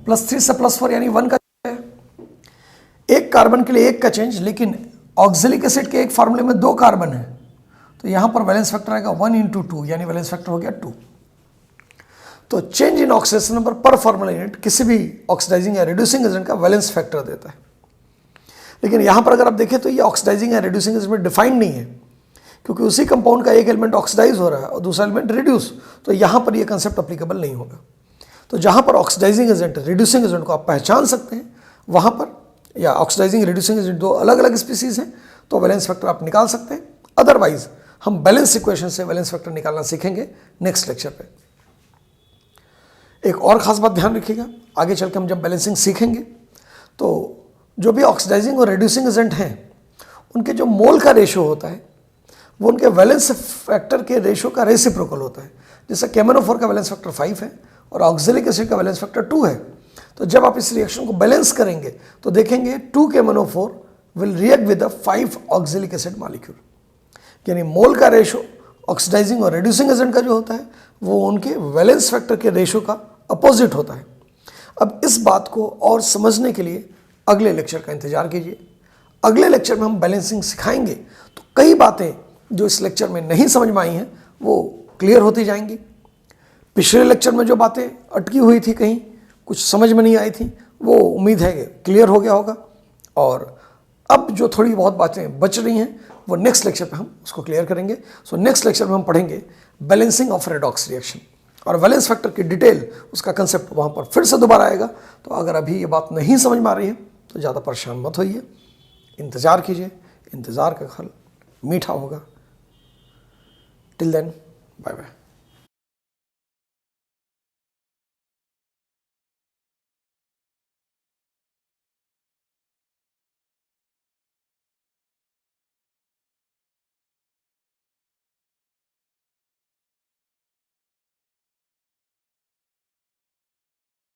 +3 से +4 यानी 1 का है, एक कार्बन के लिए 1 का चेंज, लेकिन ऑक्सिलिक एसिड के एक फार्मूले में 2 कार्बन है, तो यहां पर वैलेंस फैक्टर आएगा 1 × 2, यानी वैलेंस फैक्टर हो गया 2। तो change in oxidation number per formula unit किसी भी ऑक्सीडाइजिंग या रिड्यूसिंग एजेंट का वैलेंस फैक्टर देता है। लेकिन यहां पर अगर आप देखें तो ये ऑक्सीडाइजिंग या रिड्यूसिंग एजेंट में डिफाइंड नहीं है, क्योंकि उसी कंपाउंड का एक एलिमेंट ऑक्सीडाइज हो रहा है और दूसरा एलिमेंट रिड्यूस, तो यहां पर ये कंसेप्ट अप्लीकेबल नहीं होगा। तो जहां पर ऑक्सीडाइजिंग एजेंट, रिड्यूसिंग एजेंट को आप पहचान सकते हैं, वहां पर, या ऑक्सीडाइजिंग रिड्यूसिंग एजेंट दो अलग अलग स्पीसीज हैं, तो वैलेंस फैक्टर आप निकाल सकते हैं। अदरवाइज हम बैलेंस इक्वेशन से वैलेंस फैक्टर निकालना सीखेंगे नेक्स्ट लेक्चर पे। एक और खास बात ध्यान रखिएगा, आगे चल के हम जब बैलेंसिंग सीखेंगे तो जो भी ऑक्सीडाइजिंग और रिड्यूसिंग एजेंट हैं उनके जो मोल का रेशियो होता है वो उनके वैलेंस फैक्टर के रेशियो का रेसिप्रोकल होता है। जैसे KMnO4 का वैलेंस फैक्टर 5 है और ऑक्सिलिक एसिड का वैलेंस फैक्टर 2 है, तो जब आप इस रिएक्शन को बैलेंस करेंगे तो देखेंगे 2 KMnO4 will react with the 5 oxalic acid molecule, यानी मोल का रेशियो ऑक्सीडाइजिंग और रिड्यूसिंग एजेंट का जो होता है वो उनके वैलेंस फैक्टर के रेशियो का अपोजिट होता है। अब इस बात को और समझने के लिए अगले लेक्चर का इंतजार कीजिए। अगले लेक्चर में हम बैलेंसिंग सिखाएंगे, तो कई बातें जो इस लेक्चर में नहीं समझ में आई हैं वो क्लियर होती जाएंगी। पिछले लेक्चर में जो बातें अटकी हुई थी, कहीं कुछ समझ में नहीं आई थी, वो उम्मीद है कि क्लियर हो गया होगा, और अब जो थोड़ी बहुत बातें बच रही हैं वो नेक्स्ट लेक्चर पे हम उसको क्लियर करेंगे। सो नेक्स्ट लेक्चर में हम पढ़ेंगे बैलेंसिंग ऑफ रेडॉक्स रिएक्शन, और वैलेंस फैक्टर की डिटेल, उसका कंसेप्ट वहाँ पर फिर से दोबारा आएगा। तो अगर अभी ये बात नहीं समझ में आ रही है तो ज़्यादा परेशान मत होइए, इंतज़ार कीजिए, इंतज़ार का फल मीठा होगा। Till then, bye bye.